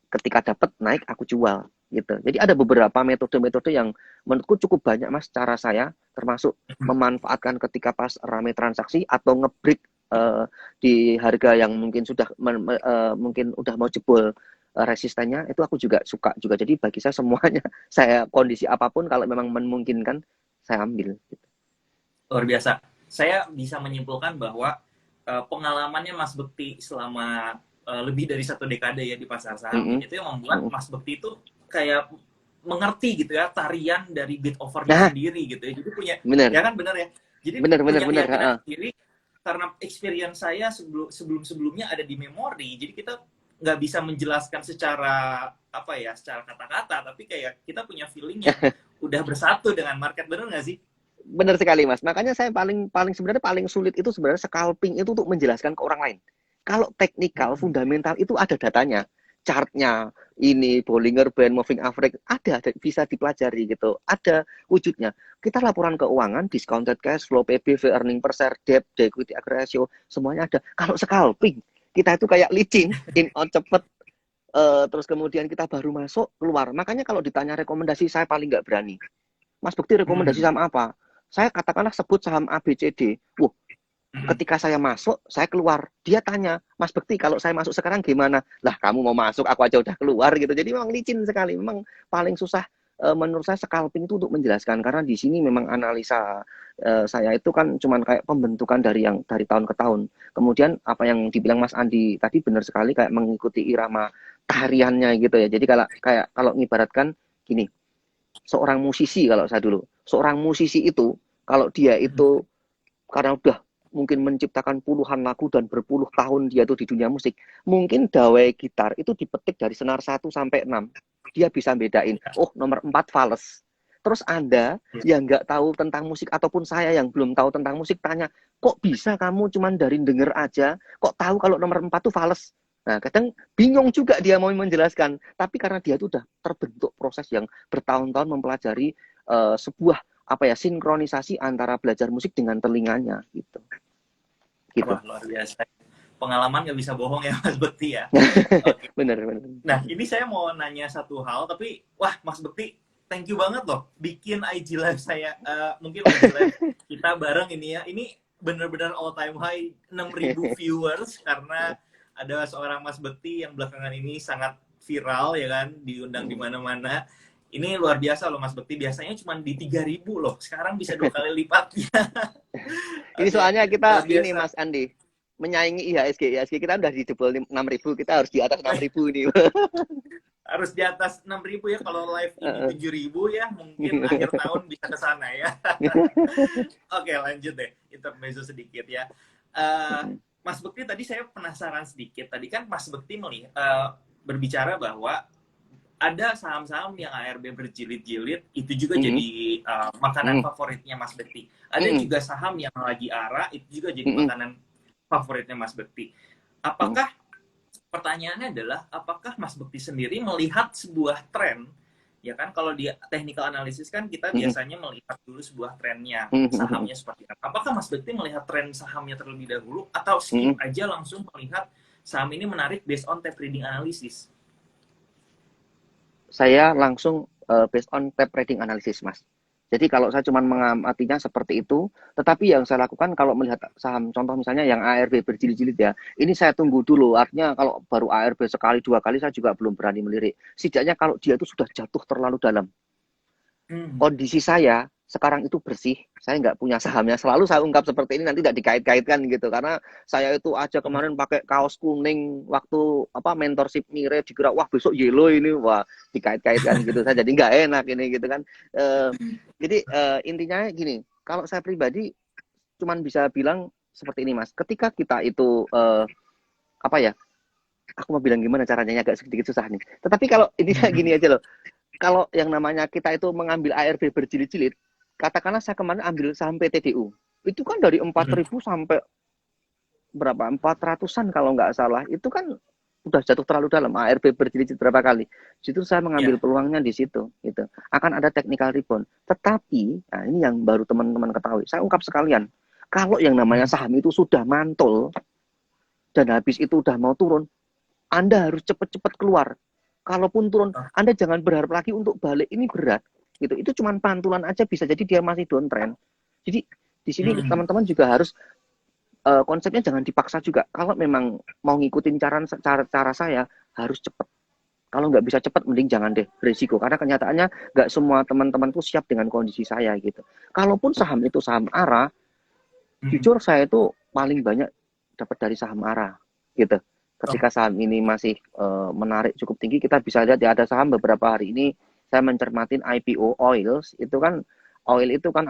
Ketika dapat naik, aku jual. Gitu. Jadi ada beberapa metode-metode yang menurutku cukup banyak mas cara saya, termasuk memanfaatkan ketika pas rame transaksi atau ngebreak di harga yang mungkin sudah mungkin udah mau jebol resistennya, itu aku juga suka juga. Jadi bagi saya semuanya, saya kondisi apapun kalau memang memungkinkan saya ambil gitu. Luar biasa. Saya bisa menyimpulkan bahwa pengalamannya Mas Bekti selama lebih dari 1 dekade ya di pasar saham, Mm-mm. itu yang membuat Mm-mm. Mas Bekti itu kayak mengerti gitu ya tarian dari bid offernya Nah, sendiri gitu ya. Jadi punya, bener ya kan benar ya. Jadi bener bener punya bener. keyakinan sendiri karena experience saya sebelum-sebelumnya ada di memori. Jadi kita nggak bisa menjelaskan secara apa ya, secara kata-kata, tapi kayak kita punya feeling yang udah bersatu dengan market, bener nggak sih? Benar sekali mas. Makanya saya paling paling sebenarnya paling sulit itu sebenarnya scalping itu untuk menjelaskan ke orang lain. Kalau teknikal Mm-mm. fundamental itu ada datanya, chartnya, ini Bollinger Band, Moving Average ada bisa dipelajari gitu. Ada wujudnya. Kita laporan keuangan, discounted cash flow, PBV, earning per share, debt, equity ratio, semuanya ada. Kalau scalping kita itu kayak licin, in out cepet, terus kemudian kita baru masuk keluar. Makanya kalau ditanya rekomendasi saya paling nggak berani. Mas Bekti rekomendasi Hmm. saham apa? Saya katakanlah sebut saham ABCD. Wah, Hmm. ketika saya masuk, saya keluar. Dia tanya, Mas Bekti, kalau saya masuk sekarang gimana? Lah, kamu mau masuk, aku aja udah keluar gitu. Jadi memang licin sekali. Memang paling susah menurut saya scalping itu untuk menjelaskan karena di sini memang analisa saya itu kan cuman kayak pembentukan dari tahun ke tahun. Kemudian apa yang dibilang Mas Andi tadi benar sekali kayak mengikuti irama tariannya gitu ya. Jadi kayak kalau mengibaratkan gini, seorang musisi kalau saya dulu, seorang musisi itu kalau dia itu karena udah mungkin menciptakan puluhan lagu dan berpuluh tahun dia tuh di dunia musik, mungkin dawai gitar itu dipetik dari senar 1 sampai 6. Dia bisa bedain, oh nomor 4 fales. Terus Anda Ya. yang nggak tahu tentang musik ataupun saya yang belum tahu tentang musik tanya, kok bisa kamu cuman dari denger aja, kok tahu kalau nomor 4 tuh fales? Nah, kadang bingung juga dia mau menjelaskan. Tapi karena dia itu udah terbentuk proses yang bertahun-tahun mempelajari sebuah apa ya sinkronisasi antara belajar musik dengan telinganya gitu gitu. Wah, luar biasa. Pengalaman nggak bisa bohong ya Mas Bekti ya. Oke. Bener bener. Nah, ini saya mau nanya satu hal, tapi wah Mas Bekti, thank you banget loh. Bikin IG live saya, mungkin IG live kita bareng ini ya. Ini benar-benar all time high 6.000 viewers karena ada seorang Mas Bekti yang belakangan ini sangat viral ya kan, diundang di mana-mana. Ini luar biasa loh Mas Bekti, biasanya cuma di 3.000 loh, sekarang bisa 2 kali lipatnya. Ini Oke, soalnya luar kita ini biasa. Mas Andi menyaingi IHSG kita udah di jebol 6.000, kita harus di atas 6.000 ini. Harus di atas 6.000 ya, kalau live ini 7.000 ya, mungkin akhir tahun bisa ke sana ya. Oke, lanjut deh, intermezzo sedikit ya. Eh, Mas Bekti, tadi saya penasaran sedikit. Tadi kan Mas Bekti melihat, berbicara bahwa ada saham-saham yang ARB berjilid-jilid, itu juga jadi makanan favoritnya Mas Bekti. Ada juga saham yang lagi ARA, itu juga jadi makanan favoritnya Mas Bekti. Apakah Pertanyaannya adalah, apakah Mas Bekti sendiri melihat sebuah tren, ya kan kalau di technical analysis kan kita biasanya melihat dulu sebuah trennya, sahamnya seperti apa. Apakah Mas Bekti melihat tren sahamnya terlebih dahulu, atau skip aja langsung melihat saham ini menarik based on tape reading analysis? Saya langsung based on tape trading analysis mas. Jadi kalau saya cuma mengamatinya seperti itu, tetapi yang saya lakukan kalau melihat saham, contoh misalnya yang ARB berjilid-jilid ya, ini saya tunggu dulu. Artinya kalau baru ARB sekali dua kali saya juga belum berani melirik. Setidaknya kalau dia itu sudah jatuh terlalu dalam. Kondisi saya sekarang itu bersih, saya nggak punya sahamnya. Selalu saya ungkap seperti ini, nanti tidak dikait-kaitkan gitu. Karena saya itu aja kemarin pakai kaos kuning waktu apa mentorship Mire dikira wah besok yellow ini, wah dikait-kaitkan gitu. Saya jadi nggak enak ini gitu kan. Jadi intinya gini, kalau saya pribadi cuman bisa bilang seperti ini Mas. Ketika kita itu apa ya? Aku mau bilang gimana caranya agak sedikit susah nih. Tetapi kalau ini gini aja loh. Kalau yang namanya kita itu mengambil ARB berjilid-jilid, katakanlah saya kemarin ambil saham PTDU. Itu kan dari 4.000 sampai berapa? 400-an kalau nggak salah. Itu kan udah jatuh terlalu dalam. ARB berjilid-jilid berapa kali. Situ saya mengambil peluangnya di situ gitu. Akan ada technical rebound. Tetapi, nah ini yang baru teman-teman ketahui. Saya ungkap sekalian. Kalau yang namanya saham itu sudah mantul dan habis itu udah mau turun, Anda harus cepat-cepat keluar. Kalaupun turun, Anda jangan berharap lagi untuk balik, ini berat. Gitu. Itu cuma pantulan aja, bisa jadi dia masih downtrend. Jadi di sini teman-teman juga harus konsepnya jangan dipaksa juga. Kalau memang mau ngikutin cara saya, harus cepat. Kalau nggak bisa cepat, mending jangan deh, risiko. Karena kenyataannya nggak semua teman-teman tuh siap dengan kondisi saya gitu. Kalaupun saham itu saham ARA, jujur saya itu paling banyak dapat dari saham ARA gitu. Ketika saham ini masih menarik cukup tinggi, kita bisa lihat ya, ada saham beberapa hari ini saya mencermatin IPO Oils, itu kan oil itu kan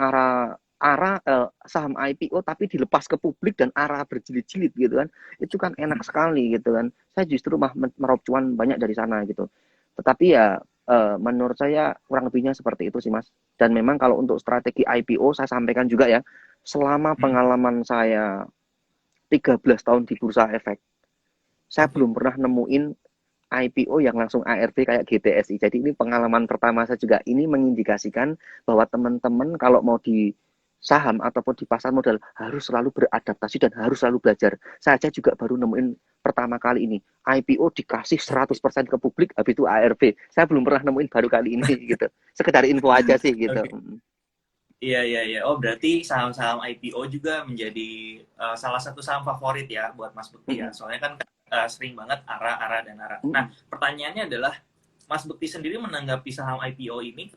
saham IPO tapi dilepas ke publik dan ARA berjilid-jilid gitu kan. Itu kan enak sekali gitu kan. Saya justru meraup cuan banyak dari sana gitu. Tetapi ya menurut saya kurang lebihnya seperti itu sih Mas. Dan memang kalau untuk strategi IPO saya sampaikan juga ya, selama pengalaman saya 13 tahun di Bursa Efek, saya belum pernah nemuin IPO yang langsung ARB kayak GTSI. Jadi ini pengalaman pertama saya juga. Ini mengindikasikan bahwa teman-teman kalau mau di saham ataupun di pasar modal harus selalu beradaptasi dan harus selalu belajar. Saya aja juga baru nemuin pertama kali ini. IPO dikasih 100% ke publik, habis itu ARB. Saya belum pernah nemuin baru kali ini gitu. Sekedar info aja sih gitu. Iya. Oh, berarti saham-saham IPO juga menjadi salah satu saham favorit ya buat Mas Bekti ya. Soalnya kan sering banget ARA dan ARA. Nah, pertanyaannya adalah Mas Bekti sendiri menanggapi saham IPO ini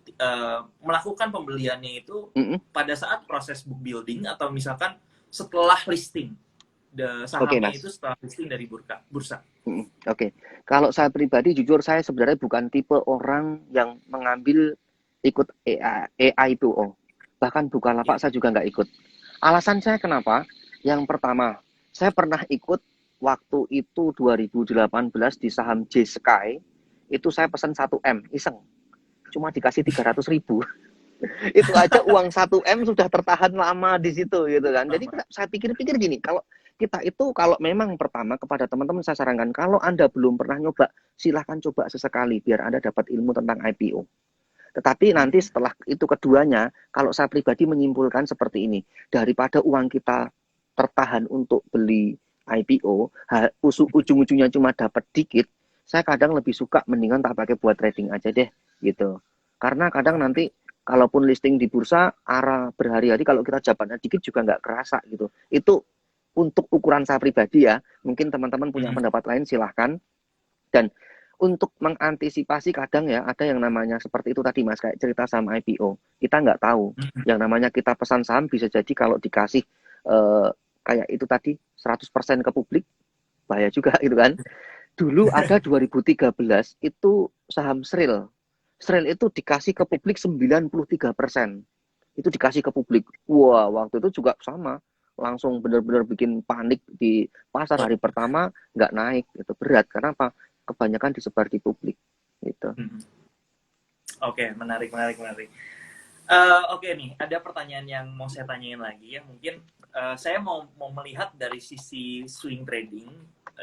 melakukan pembeliannya itu pada saat proses book building atau misalkan setelah listing sahamnya itu setelah listing dari bursa. Oke. Kalau saya pribadi jujur saya sebenarnya bukan tipe orang yang mengambil ikut IPO. Bahkan Bukalapak saya juga nggak ikut. Alasan saya kenapa? Yang pertama, saya pernah ikut waktu itu 2018 di saham J-Sky. Itu saya pesan 1M, iseng. Cuma dikasih 300.000. Itu aja uang 1M sudah tertahan lama di situ gitu kan. Jadi saya pikir-pikir gini, kalau kita itu kalau memang pertama kepada teman-teman saya sarankan, kalau Anda belum pernah nyoba, silahkan coba sesekali biar Anda dapat ilmu tentang IPO. Tetapi nanti setelah itu keduanya, kalau saya pribadi menyimpulkan seperti ini, daripada uang kita tertahan untuk beli IPO, ujung-ujungnya cuma dapat dikit, saya kadang lebih suka mendingan tak pakai buat trading aja deh gitu. Karena kadang nanti kalaupun listing di bursa ARA berhari-hari, kalau kita jabatannya dikit juga nggak kerasa gitu. Itu untuk ukuran saya pribadi ya. Mungkin teman-teman punya pendapat lain silahkan. Dan untuk mengantisipasi kadang ya ada yang namanya seperti itu tadi Mas, kayak cerita saham IPO. Kita nggak tahu. Yang namanya kita pesan saham bisa jadi kalau dikasih kayak itu tadi 100% ke publik, bahaya juga gitu kan. Dulu ada 2013 itu saham Sril. Sril itu dikasih ke publik 93%. Itu dikasih ke publik. Wah, waktu itu juga sama. Langsung benar-benar bikin panik di pasar hari pertama, nggak naik. Itu berat. Karena apa? Kebanyakan disebar di publik. Gitu. Oke, menarik. Oke nih, ada pertanyaan yang mau saya tanyain lagi ya. Mungkin saya mau melihat dari sisi swing trading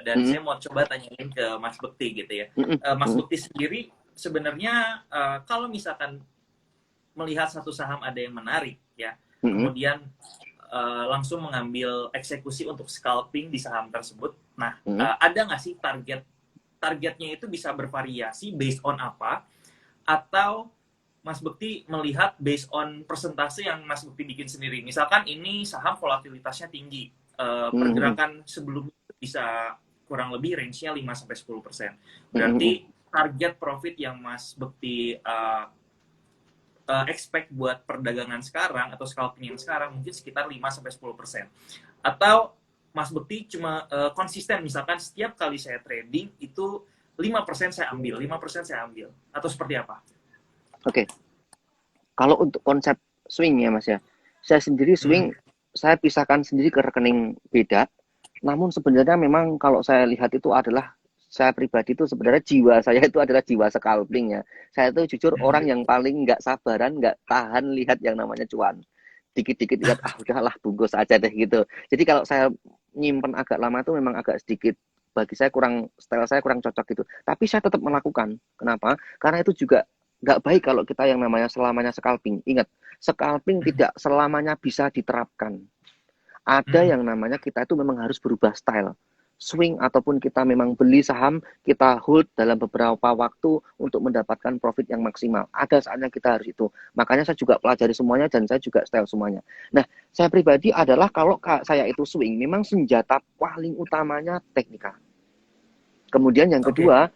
dan saya mau coba tanyain ke Mas Bekti gitu ya. Mas Bekti sendiri sebenarnya kalau misalkan melihat satu saham ada yang menarik ya, kemudian langsung mengambil eksekusi untuk scalping di saham tersebut. Nah, ada nggak sih targetnya itu bisa bervariasi based on apa? Atau Mas Bekti melihat based on persentase yang Mas Bekti bikin sendiri. Misalkan ini saham volatilitasnya tinggi, pergerakan sebelumnya bisa kurang lebih range-nya 5-10%. Berarti target profit yang Mas Bekti expect buat perdagangan sekarang atau scalping yang sekarang mungkin sekitar 5-10%. Atau Mas Bekti cuma konsisten, misalkan setiap kali saya trading itu 5% saya ambil, 5% saya ambil. Atau seperti apa? Oke. Kalau untuk konsep swing ya Mas ya, saya sendiri swing saya pisahkan sendiri ke rekening beda. Namun sebenarnya memang kalau saya lihat itu adalah saya pribadi itu sebenarnya jiwa saya itu adalah jiwa scalping ya. Saya itu jujur orang yang paling nggak sabaran, nggak tahan lihat yang namanya cuan. Dikit-dikit lihat, ah udahlah bungkus aja deh gitu. Jadi kalau saya nyimpen agak lama itu memang agak sedikit bagi saya kurang, style saya kurang cocok gitu. Tapi saya tetap melakukan. Kenapa? Karena itu juga nggak baik kalau kita yang namanya selamanya scalping. Ingat, scalping tidak selamanya bisa diterapkan. Ada yang namanya kita itu memang harus berubah style. Swing ataupun kita memang beli saham, kita hold dalam beberapa waktu untuk mendapatkan profit yang maksimal. Ada saatnya kita harus itu. Makanya saya juga pelajari semuanya dan saya juga style semuanya. Nah, saya pribadi adalah kalau saya itu swing, memang senjata paling utamanya teknikal. Kemudian yang Oke. kedua,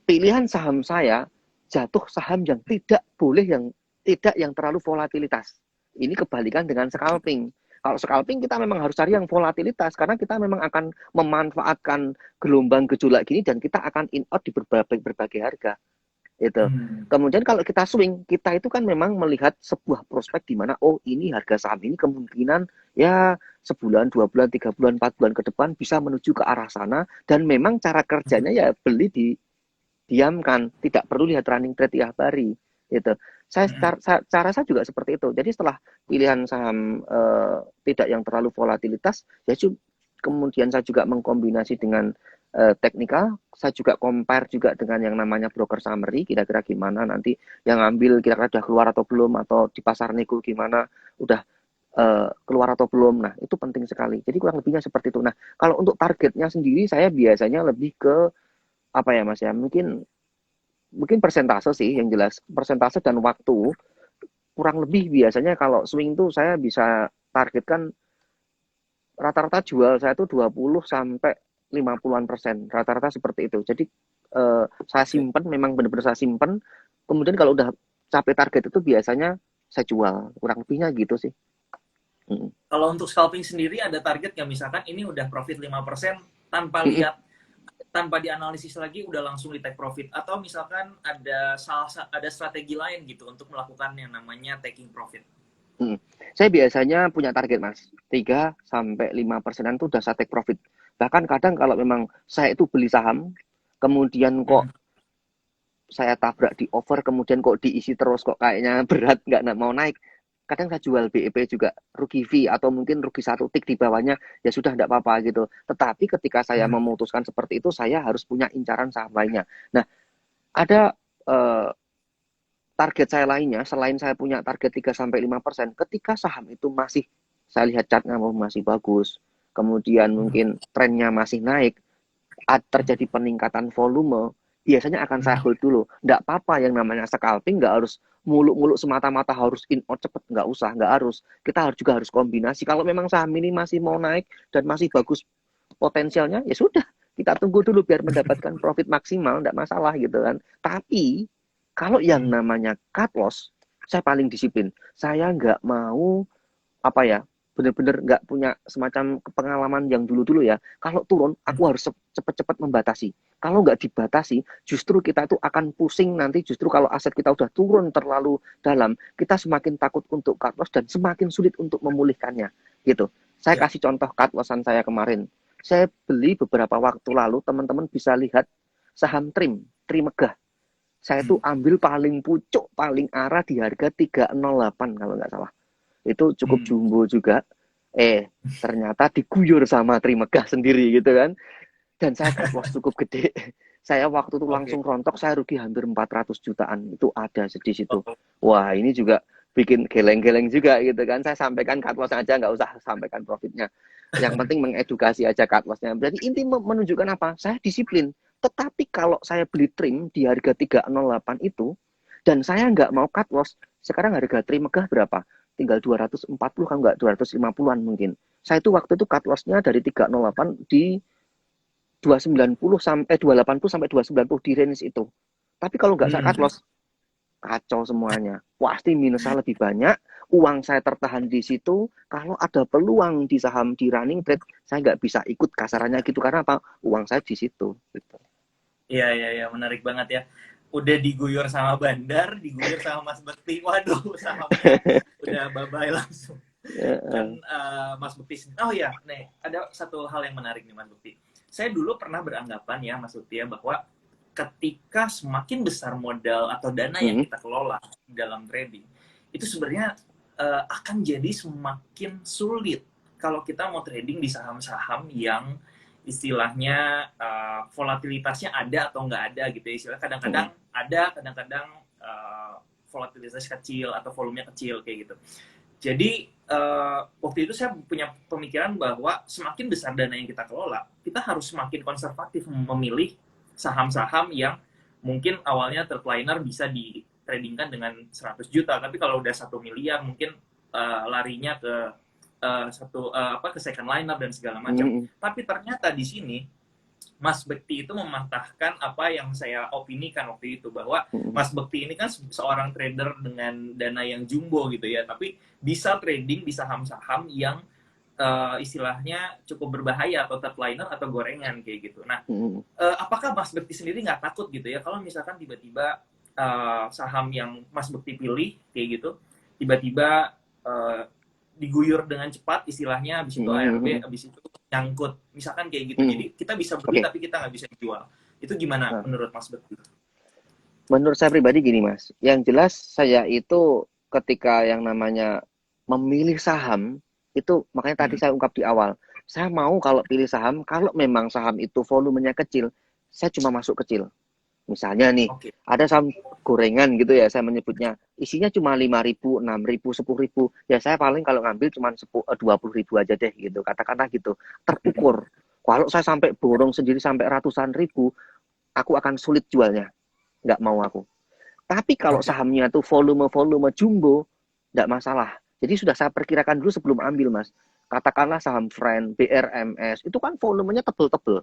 pilihan saham saya jatuh saham yang tidak boleh yang terlalu volatilitas. Ini kebalikan dengan scalping. Kalau scalping kita memang harus cari yang volatilitas karena kita memang akan memanfaatkan gelombang gejolak gini dan kita akan in out di berbagai harga. Itu. Hmm. Kemudian kalau kita swing, kita itu kan memang melihat sebuah prospek di mana oh ini harga saham ini kemungkinan ya sebulan, 2 bulan, 3 bulan, 4 bulan ke depan bisa menuju ke arah sana dan memang cara kerjanya ya beli di diamkan, tidak perlu lihat running trade tiap hari gitu. Cara saya juga seperti itu. Jadi setelah pilihan saham tidak yang terlalu volatilitas, ya kemudian saya juga mengkombinasi dengan teknikal, saya juga compare juga dengan yang namanya broker summary, kira-kira gimana nanti yang ambil kira-kira udah keluar atau belum, atau di pasar nego gimana, udah keluar atau belum. Nah, itu penting sekali. Jadi kurang lebihnya seperti itu. Nah, kalau untuk targetnya sendiri, saya biasanya lebih ke apa ya Mas ya, mungkin mungkin persentase sih yang jelas, persentase dan waktu. Kurang lebih biasanya kalau swing tuh saya bisa targetkan rata-rata jual saya tuh 20 sampai 50-an%. Rata-rata seperti itu. Jadi saya Oke. simpen, memang benar-benar saya simpen. Kemudian kalau udah capai target itu biasanya saya jual. Kurang lebihnya gitu sih. Mm. Kalau untuk scalping sendiri ada target nggak, misalkan ini udah profit 5% tanpa Mm -mm. lihat, tanpa dianalisis lagi udah langsung di take profit, atau misalkan ada strategi lain gitu untuk melakukan yang namanya taking profit. Mm. Saya biasanya punya target Mas. 3-5% itu udah saya take profit. Bahkan kadang kalau memang saya itu beli saham, kemudian kok Hmm. saya tabrak di over kemudian kok diisi terus kok kayaknya berat nggak mau naik, kadang saya jual BEP juga rugi fee atau mungkin rugi satu tik di bawahnya, ya sudah nggak apa-apa gitu. Tetapi ketika saya Hmm. memutuskan seperti itu saya harus punya incaran saham lainnya. Nah, ada target saya lainnya selain saya punya target 3-5%, ketika saham itu masih saya lihat chartnya masih bagus, kemudian Hmm. mungkin trennya masih naik, terjadi peningkatan volume, biasanya akan saya Hmm. hold dulu. Nggak apa-apa yang namanya scalping, nggak harus muluk-muluk semata-mata harus in out cepet, nggak usah, nggak harus. Kita juga harus kombinasi. Kalau memang saham ini masih mau naik dan masih bagus potensialnya, ya sudah, kita tunggu dulu biar mendapatkan profit maksimal, nggak masalah gitu kan. Tapi kalau yang Hmm. namanya cut loss, saya paling disiplin. Saya nggak mau apa ya, bener-bener nggak punya semacam pengalaman yang dulu-dulu ya. Kalau turun, aku Hmm. harus cepat-cepat membatasi. Kalau nggak dibatasi, justru kita itu akan pusing nanti. Justru kalau aset kita udah turun terlalu dalam, kita semakin takut untuk cut loss dan semakin sulit untuk memulihkannya. Gitu. Saya Ya. kasih contoh cut lossan saya kemarin. Saya beli beberapa waktu lalu, teman-teman bisa lihat saham Trimegah. Saya tuh Hmm. ambil paling pucuk, paling arah di harga 308 kalau nggak salah, itu cukup Hmm. jumbo juga. Ternyata diguyur sama Trimegah sendiri gitu kan. Dan saya cut loss cukup gede. Saya waktu itu Oke. langsung rontok, saya rugi hampir 400 jutaan. Itu ada di situ. Oh. Wah, ini juga bikin geleng-geleng juga gitu kan. Saya sampaikan cut loss aja, nggak usah sampaikan profitnya. Yang penting mengedukasi aja cut lossnya. Jadi inti menunjukkan apa? Saya disiplin. Tetapi kalau saya beli trim di harga 308 itu, dan saya nggak mau cut loss, sekarang harga trim megah berapa? Tinggal 240 kan nggak 250-an mungkin. Saya itu waktu itu cut loss-nya dari 308 di 290 sampai 280 sampai 290 di range itu. Tapi kalau nggak saya cut Hmm. loss, kacau semuanya. Pasti minusnya lebih banyak. Uang saya tertahan di situ. Kalau ada peluang di saham di running trade, saya nggak bisa ikut kasarannya gitu. Karena apa? Uang saya di situ. Gitu. Iya, iya, iya, menarik banget ya. Udah diguyur sama Bandar, diguyur sama Mas Bekti. Waduh, sahamnya udah bye-bye langsung. Heeh. Kan Mas Bukti, oh ya, nih ada satu hal yang menarik nih Mas Bukti. Saya dulu pernah beranggapan ya Mas Bukti ya bahwa ketika semakin besar modal atau dana yang Mm-mm. kita kelola dalam trading, itu sebenarnya akan jadi semakin sulit kalau kita mau trading di saham-saham yang istilahnya volatilitasnya ada atau nggak ada gitu ya. Istilah kadang-kadang Mm-mm. ada, kadang-kadang volatilitas kecil atau volumenya kecil kayak gitu. Jadi waktu itu saya punya pemikiran bahwa semakin besar dana yang kita kelola, kita harus semakin konservatif memilih saham-saham yang mungkin awalnya third liner bisa di tradingkan dengan 100 juta, tapi kalau udah 1 miliar mungkin larinya ke ke second liner dan segala macam. Mm-mm. Tapi ternyata di sini Mas Bekti itu mematahkan apa yang saya opinikan waktu itu, bahwa Mm-mm. Mas Bekti ini kan seorang trader dengan dana yang jumbo gitu ya, tapi bisa trading di saham-saham yang istilahnya cukup berbahaya atau third liner atau gorengan kayak gitu. Nah, Mm-mm. apakah Mas Bekti sendiri nggak takut gitu ya kalau misalkan tiba-tiba saham yang Mas Bekti pilih kayak gitu tiba-tiba diguyur dengan cepat, istilahnya habis itu ARB, Mm-mm. habis itu nyangkut, misalkan kayak gitu. Mm-mm. Jadi kita bisa beli Oke. tapi kita nggak bisa jual. Itu gimana Nah, menurut Mas Bekti? menurut saya pribadi gini, Mas. Yang jelas saya itu ketika yang namanya memilih saham itu makanya tadi Hmm. saya ungkap di awal. Saya mau kalau pilih saham, kalau memang saham itu volumenya kecil, saya cuma masuk kecil. Misalnya nih, Oke. ada saham gorengan gitu ya, saya menyebutnya. Isinya cuma 5.000, 6.000, 10.000. Ya saya paling kalau ngambil cuma 20.000 aja deh gitu. Katakanlah gitu. Terukur. Kalau saya sampai borong sendiri sampai ratusan ribu, aku akan sulit jualnya. Nggak mau aku. Tapi kalau Oke. sahamnya tuh volume-volume jumbo, nggak masalah. Jadi sudah saya perkirakan dulu sebelum ambil, Mas. Katakanlah saham Friend, BRMS, itu kan volumenya tebel-tebel.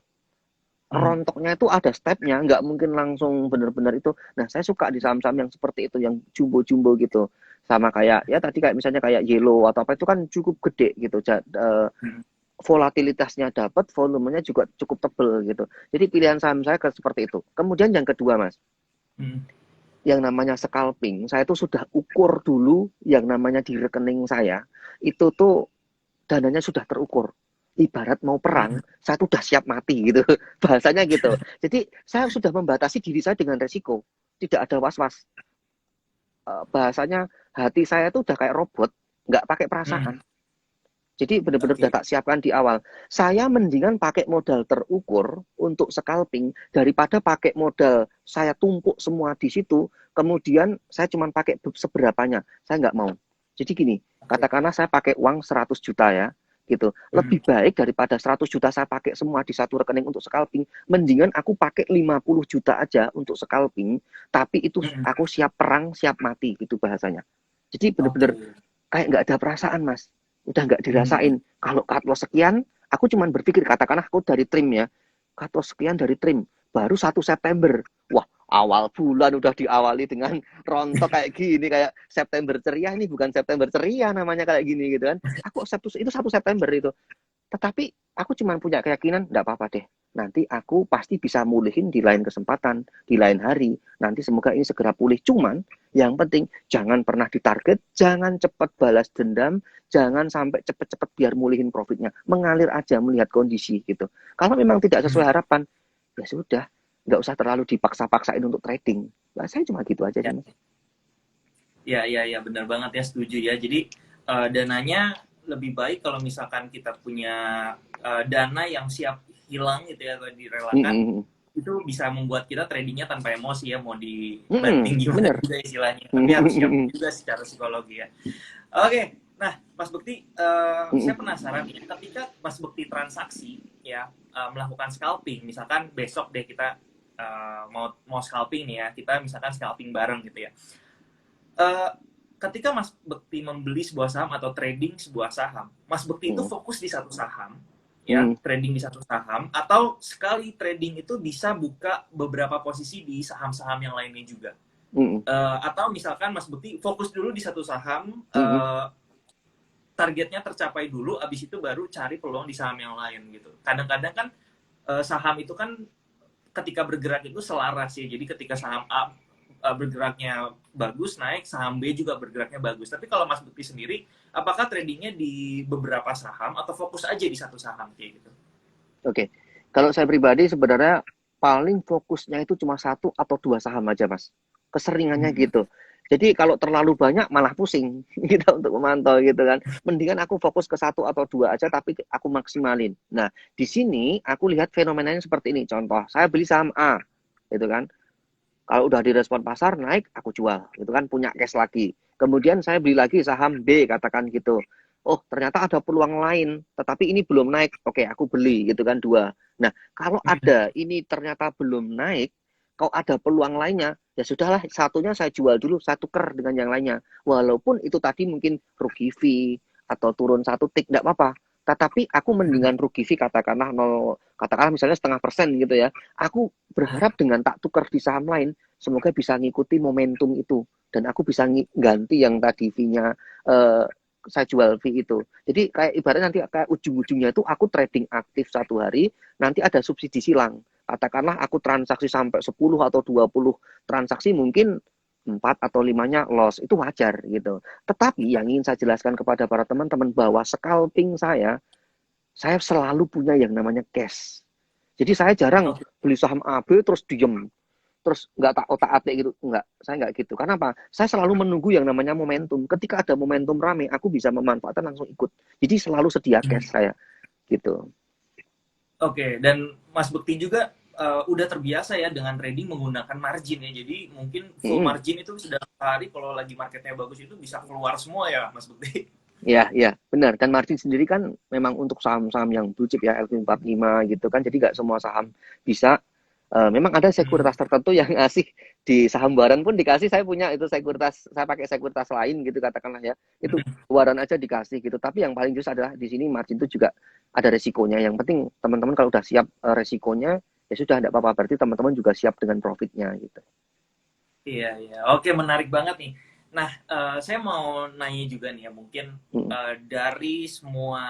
Hmm. Rontoknya itu ada stepnya, nggak mungkin langsung benar-benar itu. Nah, saya suka di saham-saham yang seperti itu, yang jumbo-jumbo gitu. Sama kayak, ya tadi kayak misalnya kayak Yellow atau apa, itu kan cukup gede gitu. Hmm. Volatilitasnya dapat, volumenya juga cukup tebel gitu. Jadi pilihan saham saya seperti itu. Kemudian yang kedua, Mas, Hmm. yang namanya scalping, saya tuh sudah ukur dulu yang namanya di rekening saya, itu tuh dananya sudah terukur. Ibarat mau perang, Hmm. saya tuh udah siap mati gitu. Bahasanya gitu. Jadi saya sudah membatasi diri saya dengan resiko. Tidak ada was-was. Bahasanya hati saya tuh udah kayak robot, nggak pakai perasaan. Hmm. Jadi benar-benar udah Oke. tak siapkan di awal. Saya mendingan pakai modal terukur untuk scalping daripada pakai modal saya tumpuk semua di situ. Kemudian saya cuma pakai seberapanya. Saya nggak mau. Jadi gini, Oke. katakanlah saya pakai uang 100 juta ya, gitu. Hmm. Lebih baik daripada 100 juta saya pakai semua di satu rekening untuk scalping. Mendingan aku pakai 50 juta aja untuk scalping, tapi itu Hmm. aku siap perang, siap mati gitu bahasanya. Jadi benar-benar Oke. kayak nggak ada perasaan, Mas. Udah nggak Hmm. dirasain. Kalau cut loss sekian, aku cuman berpikir, katakanlah aku dari trim ya, cut loss sekian dari trim, baru 1 September. Wah, awal bulan udah diawali dengan rontok kayak gini, kayak September ceria, ini bukan September ceria namanya kayak gini gitu kan. Aku itu 1 September itu. Tetapi aku cuma punya keyakinan, enggak apa-apa deh. Nanti aku pasti bisa mulihin di lain kesempatan, di lain hari. Nanti semoga ini segera pulih. Cuman yang penting jangan pernah ditarget, jangan cepat balas dendam, jangan sampai cepet-cepet biar mulihin profitnya. Mengalir aja melihat kondisi gitu. Kalau memang tidak Hmm. sesuai harapan, ya sudah. Nggak usah terlalu dipaksa-paksain untuk trading. Nah, saya cuma gitu aja sih, Ya. Mas. Ya, ya, ya, benar banget ya, setuju ya. Jadi dananya lebih baik kalau misalkan kita punya dana yang siap hilang gitu ya, atau Mm direlakan, -mm. itu bisa membuat kita tradingnya tanpa emosi ya, mau dibanting gimana Bener. juga istilahnya. Tapi harus siap juga secara psikologi ya. Oke, nah Mas Bekti, saya penasaran ya, ketika Mas Bekti transaksi ya, melakukan scalping, misalkan besok deh kita mau mau scalping nih ya, kita misalkan scalping bareng gitu ya. Eh, Ketika Mas Bekti membeli sebuah saham atau trading sebuah saham, Mas Bekti itu fokus di satu saham, ya, trading di satu saham, atau sekali trading itu bisa buka beberapa posisi di saham-saham yang lainnya juga. Atau misalkan Mas Bekti fokus dulu di satu saham, targetnya tercapai dulu, abis itu baru cari peluang di saham yang lain gitu. Kadang-kadang kan saham itu kan ketika bergerak itu selaras ya. Jadi ketika saham A bergeraknya bagus naik, saham B juga bergeraknya bagus. Tapi kalau Mas Bukti sendiri, apakah tradingnya di beberapa saham atau fokus aja di satu saham kayak gitu? Oke, kalau saya pribadi sebenarnya paling fokusnya itu cuma satu atau dua saham aja, Mas. Keseringannya Hmm. gitu. Jadi kalau terlalu banyak malah pusing kita untuk memantau gitu kan. Mendingan aku fokus ke satu atau dua aja tapi aku maksimalin. Nah, di sini aku lihat fenomenanya seperti ini. Contoh, saya beli saham A, gitu kan. Kalau udah direspon pasar naik, aku jual, gitu kan, punya cash lagi. Kemudian saya beli lagi saham B, katakan gitu. Oh, ternyata ada peluang lain, tetapi ini belum naik. Oke, aku beli, gitu kan, dua. Nah, kalau ada ini ternyata belum naik, kalau ada peluang lainnya, ya sudahlah, satunya saya jual dulu, saya tuker dengan yang lainnya. Walaupun itu tadi mungkin rugi fee, atau turun satu tik, enggak apa-apa. Tetapi aku mendingan rugi fee katakanlah 0, katakanlah misalnya 0,5% gitu ya. Aku berharap dengan tak tukar di saham lain, semoga bisa ngikuti momentum itu dan aku bisa ganti yang tadi fee-nya saya jual fee itu. Jadi kayak ibaratnya nanti kayak ujung-ujungnya itu aku trading aktif satu hari, nanti ada subsidi silang. Katakanlah aku transaksi sampai 10 atau 20 transaksi, mungkin 4 atau 5-nya loss, itu wajar gitu. Tetapi yang ingin saya jelaskan kepada para teman-teman bahwa scalping saya selalu punya yang namanya cash. Jadi saya jarang Oke. beli saham A, B terus diem, terus nggak tak otak atik gitu, nggak, saya nggak gitu. Karena apa? Saya selalu menunggu yang namanya momentum. Ketika ada momentum rame, aku bisa memanfaatkan langsung ikut. Jadi selalu sedia cash saya gitu. Oke, dan Mas Bekti juga udah terbiasa ya dengan trading menggunakan margin ya. Jadi mungkin full Hmm. margin itu sudah hari kalau lagi marketnya bagus itu bisa keluar semua ya, Mas Bekti. Ya, ya, benar. Dan margin sendiri kan memang untuk saham-saham yang blue chip ya, LQ45 gitu kan. Jadi nggak semua saham bisa. Memang ada Hmm. sekuritas tertentu yang ngasih di saham waran pun dikasih. Saya punya itu sekuritas, saya pakai sekuritas lain gitu katakanlah ya. Itu waran aja dikasih gitu. Tapi yang paling jelas adalah di sini margin itu juga ada resikonya. Yang penting teman-teman kalau udah siap resikonya, ya sudah tidak apa-apa. Berarti teman-teman juga siap dengan profitnya gitu. Iya, iya. Oke, menarik banget nih. Nah, saya mau nanya juga nih ya, mungkin Hmm. dari semua,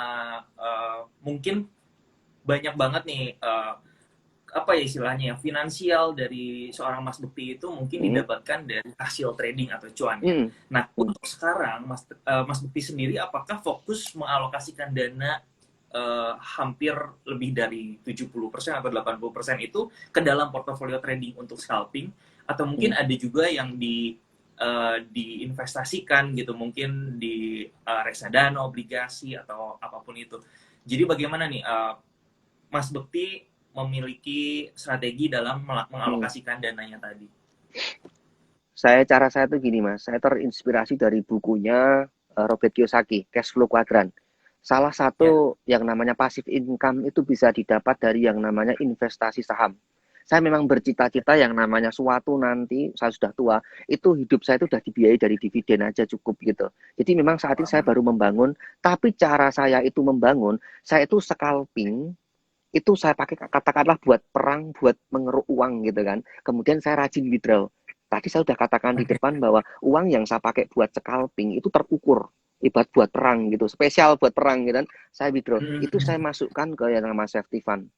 mungkin banyak banget nih, apa ya istilahnya ya, finansial dari seorang Mas Bekti itu mungkin Hmm. didapatkan dari hasil trading atau cuannya. Hmm. Nah, Hmm. untuk sekarang Mas Bekti sendiri apakah fokus mengalokasikan dana hampir lebih dari 70% atau 80% itu ke dalam portofolio trading untuk scalping atau mungkin Hmm. ada juga yang diinvestasikan gitu mungkin di reksadana, obligasi atau apapun itu. Jadi bagaimana nih Mas Bekti memiliki strategi dalam Hmm. mengalokasikan dananya tadi? Cara saya tuh gini Mas, saya terinspirasi dari bukunya Robert Kiyosaki, Cash Flow Quadrant. Salah Ya. satu yang namanya passive income itu bisa didapat dari yang namanya investasi saham. Saya memang bercita-cita yang namanya suatu nanti saya sudah tua, itu hidup saya itu sudah dibiayai dari dividen aja cukup gitu. Jadi memang saat ini saya baru membangun, tapi cara saya itu membangun, saya itu scalping, itu saya pakai katakanlah buat perang, buat mengeruk uang gitu kan. Kemudian saya rajin withdraw. Tadi saya sudah katakan di Oke. depan bahwa uang yang saya pakai buat scalping itu terukur. Ibarat buat perang gitu, spesial buat perang gitu kan. Saya withdraw. Itu saya masukkan ke yang nama safety fund.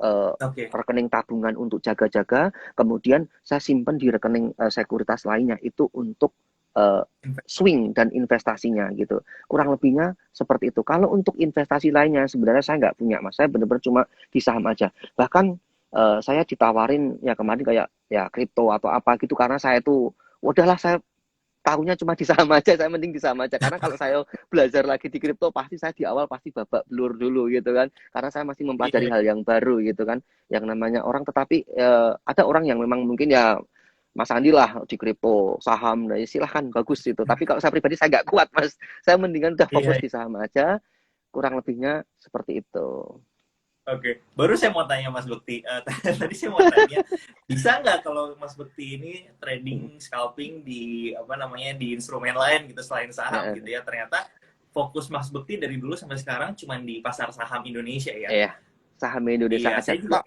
Eh, Oke. rekening tabungan untuk jaga-jaga, kemudian saya simpan di rekening sekuritas lainnya itu untuk uh, swing dan investasinya gitu. Kurang lebihnya seperti itu. Kalau untuk investasi lainnya sebenarnya saya nggak punya mas, saya benar-benar cuma di saham aja. Bahkan saya ditawarin ya kemarin kayak ya kripto atau apa gitu karena saya tuh udahlah saya tahunya cuma di saham aja, saya mending di saham aja. Karena kalau saya belajar lagi di kripto, pasti saya di awal pasti babak belur dulu gitu kan. Karena saya masih mempelajari Iya. hal yang baru gitu kan. Yang namanya orang, tetapi ada orang yang memang mungkin ya Mas Andi lah di kripto, saham, nah, silahkan bagus itu. Tapi kalau saya pribadi saya nggak kuat mas. Saya mendingan udah fokus Iya. di saham aja. Kurang lebihnya seperti itu. Oke, baru saya mau tanya Mas Bekti. Tadi saya mau tanya, bisa nggak kalau Mas Bekti ini trading scalping di apa namanya di instrumen lain gitu selain saham gitu ya? Ternyata fokus Mas Bekti dari dulu sampai sekarang cuma di pasar saham Indonesia ya? Ya, saham Indonesia Iya, aja saya juga tok.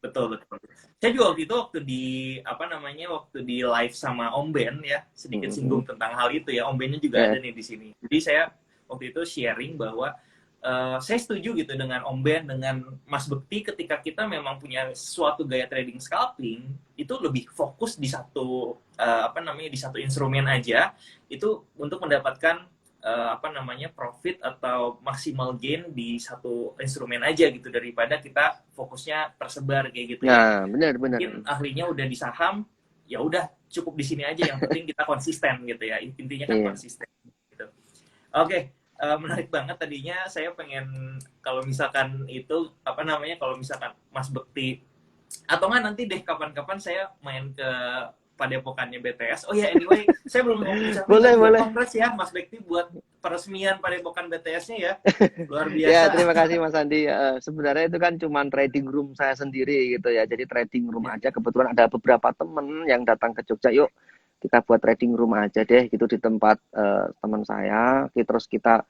betul betul. Saya juga waktu itu di apa namanya waktu di live sama Om Ben ya sedikit singgung tentang hal itu ya. Om Bennya juga ada Ya. nih di sini. Jadi saya waktu itu sharing bahwa saya setuju gitu dengan Om Ben, dengan Mas Bekti, ketika kita memang punya suatu gaya trading scalping, itu lebih fokus di satu apa namanya, di satu instrumen aja, itu untuk mendapatkan apa namanya, profit atau maksimal gain di satu instrumen aja gitu, daripada kita fokusnya tersebar kayak gitu ya. Nah, benar-benar. Mungkin ahlinya udah di saham, ya udah cukup di sini aja, yang penting kita konsisten gitu ya, intinya kan Iya. konsisten gitu. Oke, menarik banget. Tadinya saya pengen kalau misalkan itu apa namanya, kalau misalkan Mas Bekti, atau nggak nanti deh kapan-kapan saya main ke Padepokannya BTS. Oh ya, anyway, saya belum mau ngucapin Boleh, tadi ya, boleh. congrats ya Mas Bekti buat peresmian Padepokan BTS-nya ya. Luar Ya, biasa. terima kasih Mas Andi. Sebenarnya itu kan cuma trading room saya sendiri gitu ya. Jadi trading room Ya, aja. Kebetulan ada beberapa temen yang datang ke Jogja. Yuk, kita buat trading room aja deh gitu di tempat teman saya. Terus kita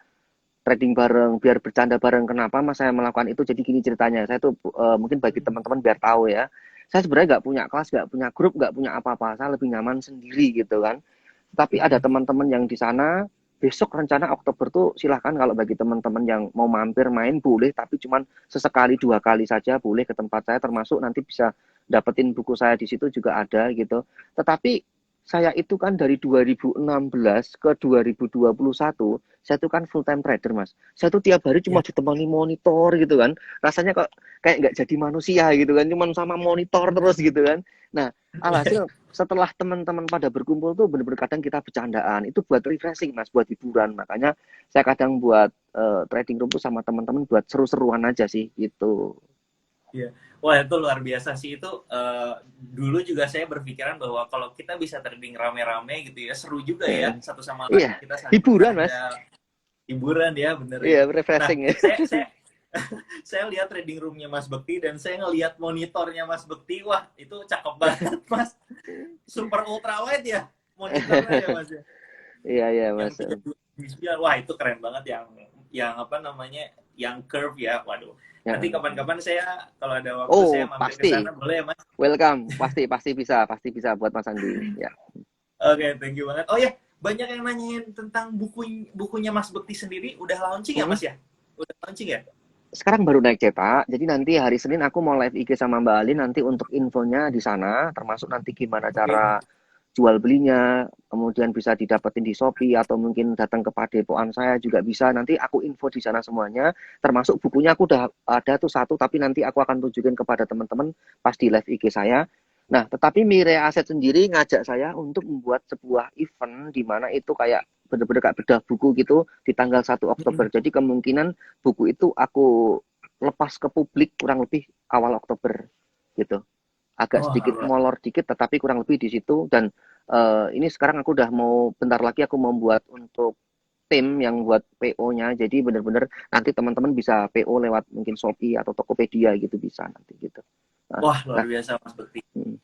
trading bareng, biar bercanda bareng. Kenapa Mas saya melakukan itu? Jadi gini ceritanya. Saya tuh mungkin bagi teman-teman biar tahu ya. Saya sebenarnya nggak punya kelas, nggak punya grup, nggak punya apa-apa. Saya lebih nyaman sendiri gitu kan. Tapi ada teman-teman yang di sana, besok rencana Oktober tuh silahkan kalau bagi teman-teman yang mau mampir main boleh, tapi cuman sesekali 2 kali saja boleh ke tempat saya, termasuk nanti bisa dapetin buku saya di situ juga ada gitu. Tetapi saya itu kan dari 2016 ke 2021, saya itu kan full time trader Mas. Saya tuh tiap hari cuma ya. ditemani monitor gitu kan. Rasanya kok kayak nggak jadi manusia gitu kan, cuma sama monitor terus gitu kan. Nah, alhasil setelah teman-teman pada berkumpul tuh bener-bener kadang kita bercandaan, itu buat refreshing Mas, buat hiburan. Makanya saya kadang buat trading room tuh sama teman-teman buat seru-seruan aja sih gitu. Iya. Wah, itu luar biasa sih itu. Dulu juga saya berpikiran bahwa kalau kita bisa trading rame-rame gitu ya, seru juga ya, satu sama lain Iya, kita saling hiburan Mas. bercanda, hiburan ya, bener Iya, itu. Nah, refreshing ya. saya lihat trading roomnya Mas Bekti, dan saya ngelihat monitornya Mas Bekti. Wah, itu cakep banget Mas, super ultra wide ya monitornya ya Mas ya, Iya, iya yang Mas. 3,9. Wah, itu keren banget, yang apa namanya, yang curve ya. Waduh, nanti Ya. kapan-kapan saya kalau ada waktu saya Oh, mampir ke pasti. sana, boleh ya Mas? Welcome. Pasti bisa buat Mas Andi. Ya. Oke, thank you banget. Oh ya, banyak yang nanyain tentang bukunya Mas Bekti sendiri. Udah launching ya Hmm. Mas ya? Udah launching ya? Sekarang baru naik cetak, jadi nanti hari Senin aku mau live IG sama Mbak Ali nanti untuk infonya di sana, termasuk nanti gimana Oke. cara jual belinya, kemudian bisa didapetin di Shopee atau mungkin datang ke padepokan saya juga bisa. Nanti aku info di sana semuanya, termasuk bukunya aku udah ada tuh satu, tapi nanti aku akan tunjukin kepada teman-teman pas di live IG saya. Nah, tetapi Mirai Aset sendiri ngajak saya untuk membuat sebuah event di mana itu kayak bener-bener kayak bedah buku gitu di tanggal 1 Oktober. Jadi kemungkinan buku itu aku lepas ke publik kurang lebih awal Oktober gitu. Agak sedikit Wah, molor dikit tetapi kurang lebih di situ. Dan ini sekarang aku udah mau bentar lagi aku membuat untuk tim yang buat PO-nya. Jadi benar-benar nanti teman-teman bisa PO lewat mungkin Shopee atau Tokopedia gitu bisa nanti gitu. Nah, wah, luar nah, biasa Mas Bekti. hmm.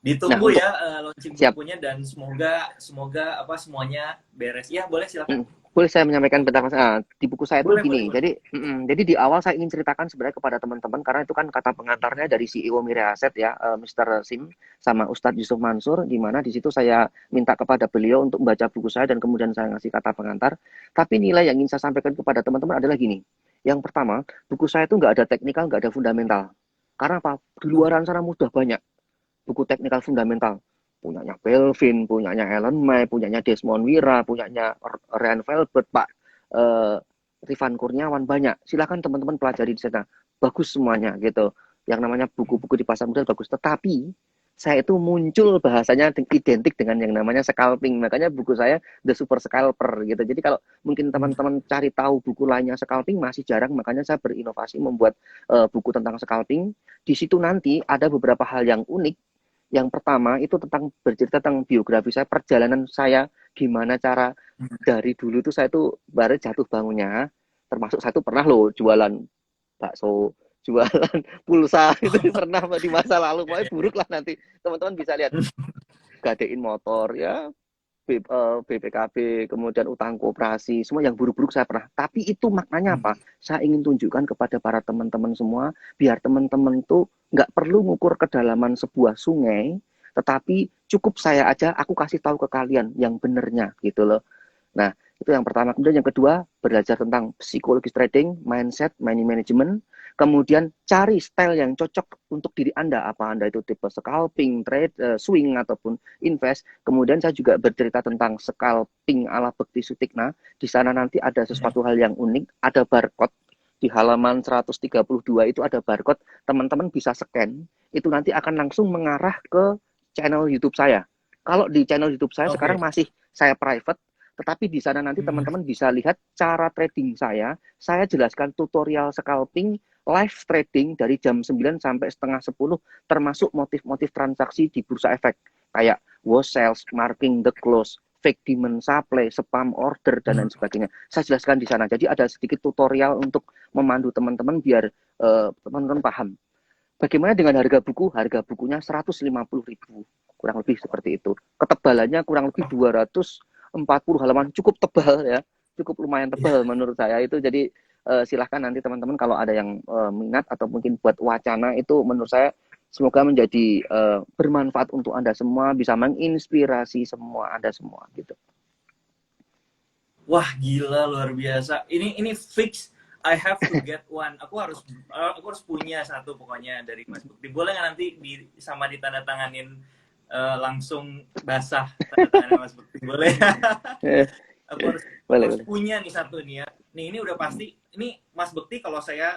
Ditunggu Untuk ya launching siap. bukunya, dan semoga semoga apa semuanya beres. Ya, boleh silakan. Boleh saya menyampaikan bentar Mas? Di buku saya tuh Boleh, boleh, gini. boleh. Jadi di awal saya ingin ceritakan sebenarnya kepada teman-teman karena itu kan kata pengantarnya dari CEO Mirai Aset ya, Mr. Sim sama Ustadz Yusuf Mansur, di mana di situ saya minta kepada beliau untuk membaca buku saya dan kemudian saya ngasih kata pengantar. Tapi nilai yang ingin saya sampaikan kepada teman-teman adalah gini. Yang pertama, buku saya itu nggak ada teknikal, nggak ada fundamental. Karena apa? Di luaran sana mudah banyak buku teknikal fundamental, punyanya Belvin, punyanya Ellen May, punyanya Desmond Wira, punyanya Ryan Velbert, Pak eh, Rifan Kurniawan, banyak. Silakan teman-teman pelajari di sana. Bagus semuanya gitu. Yang namanya buku-buku di pasar modal bagus. Tetapi saya itu muncul bahasanya identik dengan yang namanya scalping. Makanya buku saya The Super Scalper gitu. Jadi kalau mungkin teman-teman cari tahu buku lainnya scalping masih jarang. Makanya saya berinovasi membuat buku tentang scalping. Di situ nanti ada beberapa hal yang unik. Yang pertama itu tentang bercerita tentang biografi saya, perjalanan saya, gimana cara dari dulu tuh saya tuh baru jatuh bangunnya, termasuk saya tuh pernah loh jualan bakso, jualan pulsa itu pernah di masa lalu, pokoknya buruk lah nanti teman-teman bisa lihat gadein motor ya, BPKB, kemudian utang koperasi, semua yang buruk-buruk saya pernah. Tapi itu maknanya apa? Saya ingin tunjukkan kepada para teman-teman semua, biar teman-teman tuh nggak perlu ngukur kedalaman sebuah sungai, tetapi cukup saya aja, aku kasih tahu ke kalian yang benernya gitu loh. Nah, Itu yang pertama. Kemudian yang kedua, belajar tentang psikologis trading, mindset, money management. Kemudian cari style yang cocok untuk diri Anda. Apa Anda itu tipe scalping, trade, swing, ataupun invest. Kemudian saya juga bercerita tentang scalping ala Bekti Sutikna. Di sana nanti ada sesuatu hal yang unik, ada barcode. Di halaman 132 itu ada barcode, teman-teman bisa scan, itu nanti akan langsung mengarah ke channel YouTube saya. Kalau di channel YouTube saya sekarang Oke. masih saya private, tetapi di sana nanti Hmm. teman-teman bisa lihat cara trading saya. Saya jelaskan tutorial scalping, live trading dari jam 9 sampai setengah 10, termasuk motif-motif transaksi di bursa efek. Kayak wash sales, marking the close, fake demand supply, spam order, dan lain sebagainya. Saya jelaskan di sana. Jadi ada sedikit tutorial untuk memandu teman-teman biar teman-teman paham. Bagaimana dengan harga buku? Harga bukunya 150.000, kurang lebih seperti itu. Ketebalannya kurang lebih 240 halaman, cukup tebal ya, cukup lumayan tebal menurut saya itu. Jadi silahkan nanti teman-teman kalau ada yang minat atau mungkin buat wacana itu, menurut saya semoga menjadi bermanfaat untuk Anda semua, bisa menginspirasi semua Anda semua gitu. Wah, gila, luar biasa. Ini fix, I have to get one. Aku harus punya satu pokoknya dari Mas Bukti. Boleh nggak nanti sama ditandatanganin langsung basah tanda tangannya Mas Bukti? Boleh. Aku harus Boleh, harus boleh. punya nih satu nih ya. Nih ini udah pasti. Ini Mas Bukti, kalau saya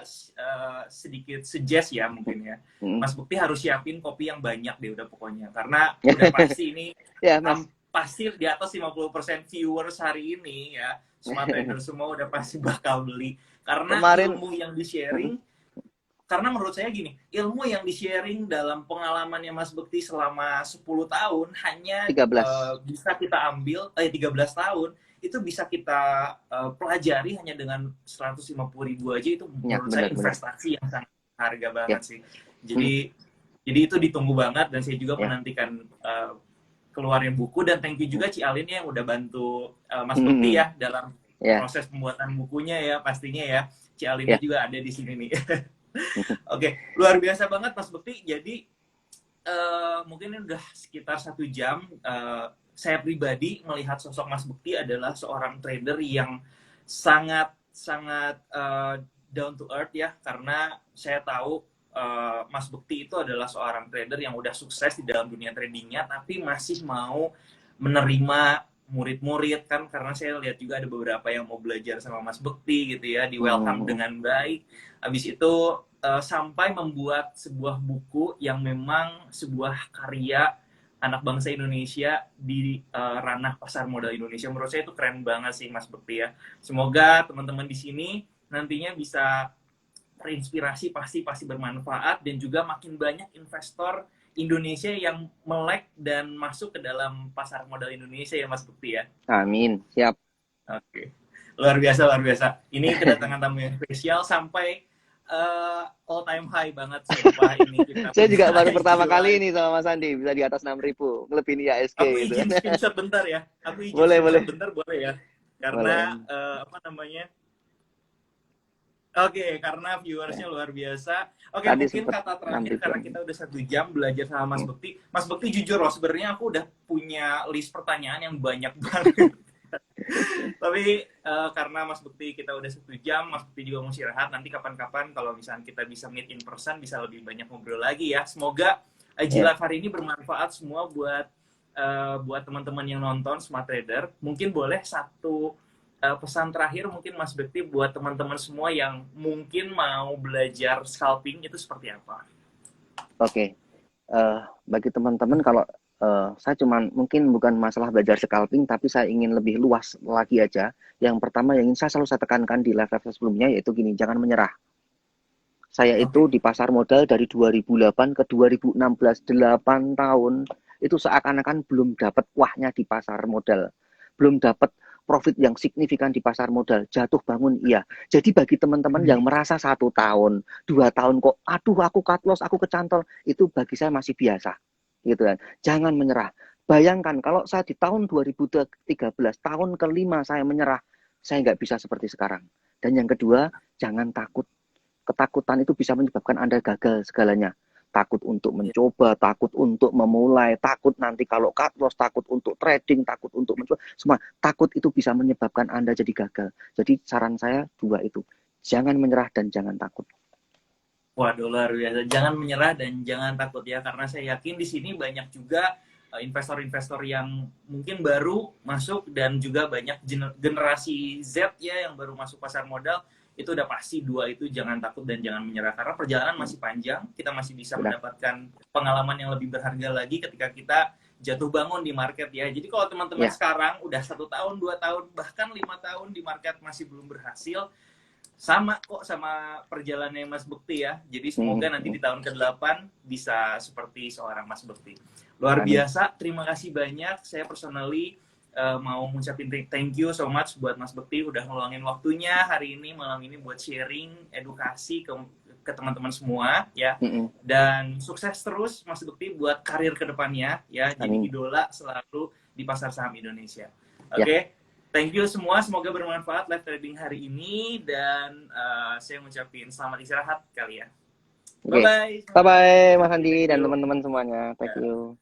sedikit suggest ya mungkin ya. Mas Bukti harus siapin kopi yang banyak deh udah pokoknya. Karena udah pasti ini Ya, Mas. pasti di atas 50% viewers hari ini ya, smart trader semua udah pasti bakal beli karena Kemarin ilmu yang di-sharing. Karena menurut saya gini, ilmu yang di-sharing dalam pengalamannya Mas Bekti selama 10 tahun hanya 13. bisa kita ambil 13 tahun itu bisa kita pelajari hanya dengan 150.000 aja. Itu Ya, menurut saya benar-benar. investasi yang sangat harga banget Ya. sih. Jadi itu ditunggu banget, dan saya juga Ya. menantikan keluarnya buku. Dan thank you juga Ci Alin yang udah bantu Mas Bekti ya dalam Ya. proses pembuatan bukunya ya, pastinya ya. Ci Alinnya Ya. juga ada di sini nih. Oke, luar biasa banget Mas Bekti. Jadi mungkin ini udah sekitar 1 jam. Saya pribadi melihat sosok Mas Bekti adalah seorang trader yang sangat sangat down to earth ya, karena saya tahu Mas Bekti itu adalah seorang trader yang udah sukses di dalam dunia tradingnya, tapi masih mau menerima murid-murid kan, karena saya lihat juga ada beberapa yang mau belajar sama Mas Bekti gitu ya, di welcome dengan baik. Habis itu sampai membuat sebuah buku yang memang sebuah karya anak bangsa Indonesia di ranah pasar modal Indonesia. Menurut saya itu keren banget sih Mas Bekti ya. Semoga teman-teman di sini nantinya bisa terinspirasi, pasti bermanfaat, dan juga makin banyak investor Indonesia yang melek dan masuk ke dalam pasar modal Indonesia ya Mas Bekti ya. Amin. Siap. Oke. Luar biasa, luar biasa. Ini kedatangan tamu yang spesial sampai all time high banget, sumpah. Ini kita Saya punya juga baru pertama IG kali live. ini sama Mas Andi bisa di atas 6.000 ngelebihin IASG Aku gitu. izin screenshot bentar ya. Aku izin Boleh, screenshot boleh. bentar, boleh ya? Karena Boleh. apa namanya? Oke, karena viewersnya luar biasa. Oke, Tadi mungkin sempat kata terakhir, 6.000. karena kita udah 1 jam belajar sama Mas Bekti. Mas Bekti jujur loh, sebenarnya aku udah punya list pertanyaan yang banyak banget. Tapi karena Mas Bekti kita udah 1 jam, Mas Bekti juga mau istirahat. Nanti kapan-kapan kalau misalnya kita bisa meet in person, bisa lebih banyak ngobrol lagi ya. Semoga IG Live hari ini bermanfaat semua buat teman-teman yang nonton Smart Trader. Mungkin boleh satu pesan terakhir mungkin Mas Bekti buat teman-teman semua yang mungkin mau belajar scalping itu seperti apa? Oke. Bagi teman-teman, kalau saya cuman mungkin bukan masalah belajar scalping, tapi saya ingin lebih luas lagi aja. Yang pertama yang ingin saya selalu tekankan di live sebelumnya yaitu gini, jangan menyerah. Saya itu di pasar modal dari 2008 ke 2016, 8 tahun itu seakan-akan belum dapat kuahnya di pasar modal. Belum dapat profit yang signifikan di pasar modal, jatuh bangun iya. Jadi bagi teman-teman yang merasa 1 tahun, 2 tahun kok, aduh aku cut loss, aku kecantol, itu bagi saya masih biasa, gitu kan. Jangan menyerah. Bayangkan kalau saya di tahun 2013, tahun kelima saya menyerah, saya nggak bisa seperti sekarang. Dan yang kedua, jangan takut. Ketakutan itu bisa menyebabkan Anda gagal segalanya. takut untuk mencoba, takut untuk memulai, takut nanti kalau cut loss, takut untuk trading, takut untuk mencoba, semua takut itu bisa menyebabkan Anda jadi gagal. Jadi saran saya dua itu, jangan menyerah dan jangan takut. Waduh, luar biasa. Jangan menyerah dan jangan takut ya, karena saya yakin di sini banyak juga investor-investor yang mungkin baru masuk dan juga banyak generasi Z ya yang baru masuk pasar modal. Itu udah pasti dua itu, jangan takut dan jangan menyerah, karena perjalanan masih panjang. Kita masih bisa mendapatkan pengalaman yang lebih berharga lagi ketika kita jatuh bangun di market ya. Jadi kalau teman-teman sekarang udah 1 tahun, 2 tahun, bahkan 5 tahun di market masih belum berhasil, sama kok sama perjalanannya Mas Bekti ya. Jadi semoga nanti di tahun ke-8 bisa seperti seorang Mas Bekti. Luar biasa, terima kasih banyak. Saya personally mau ngucapin thank you so much buat Mas Bekti udah ngeluangin waktunya hari ini, malam ini buat sharing edukasi ke teman-teman semua ya. Dan sukses terus Mas Bekti buat karir kedepannya ya. Jadi idola selalu di pasar saham Indonesia. Oke. Thank you semua, semoga bermanfaat live trading hari ini, dan saya ngucapin selamat istirahat kali ya. Bye-bye. Bye-bye Mas Andi dan teman-teman semuanya. Thank you.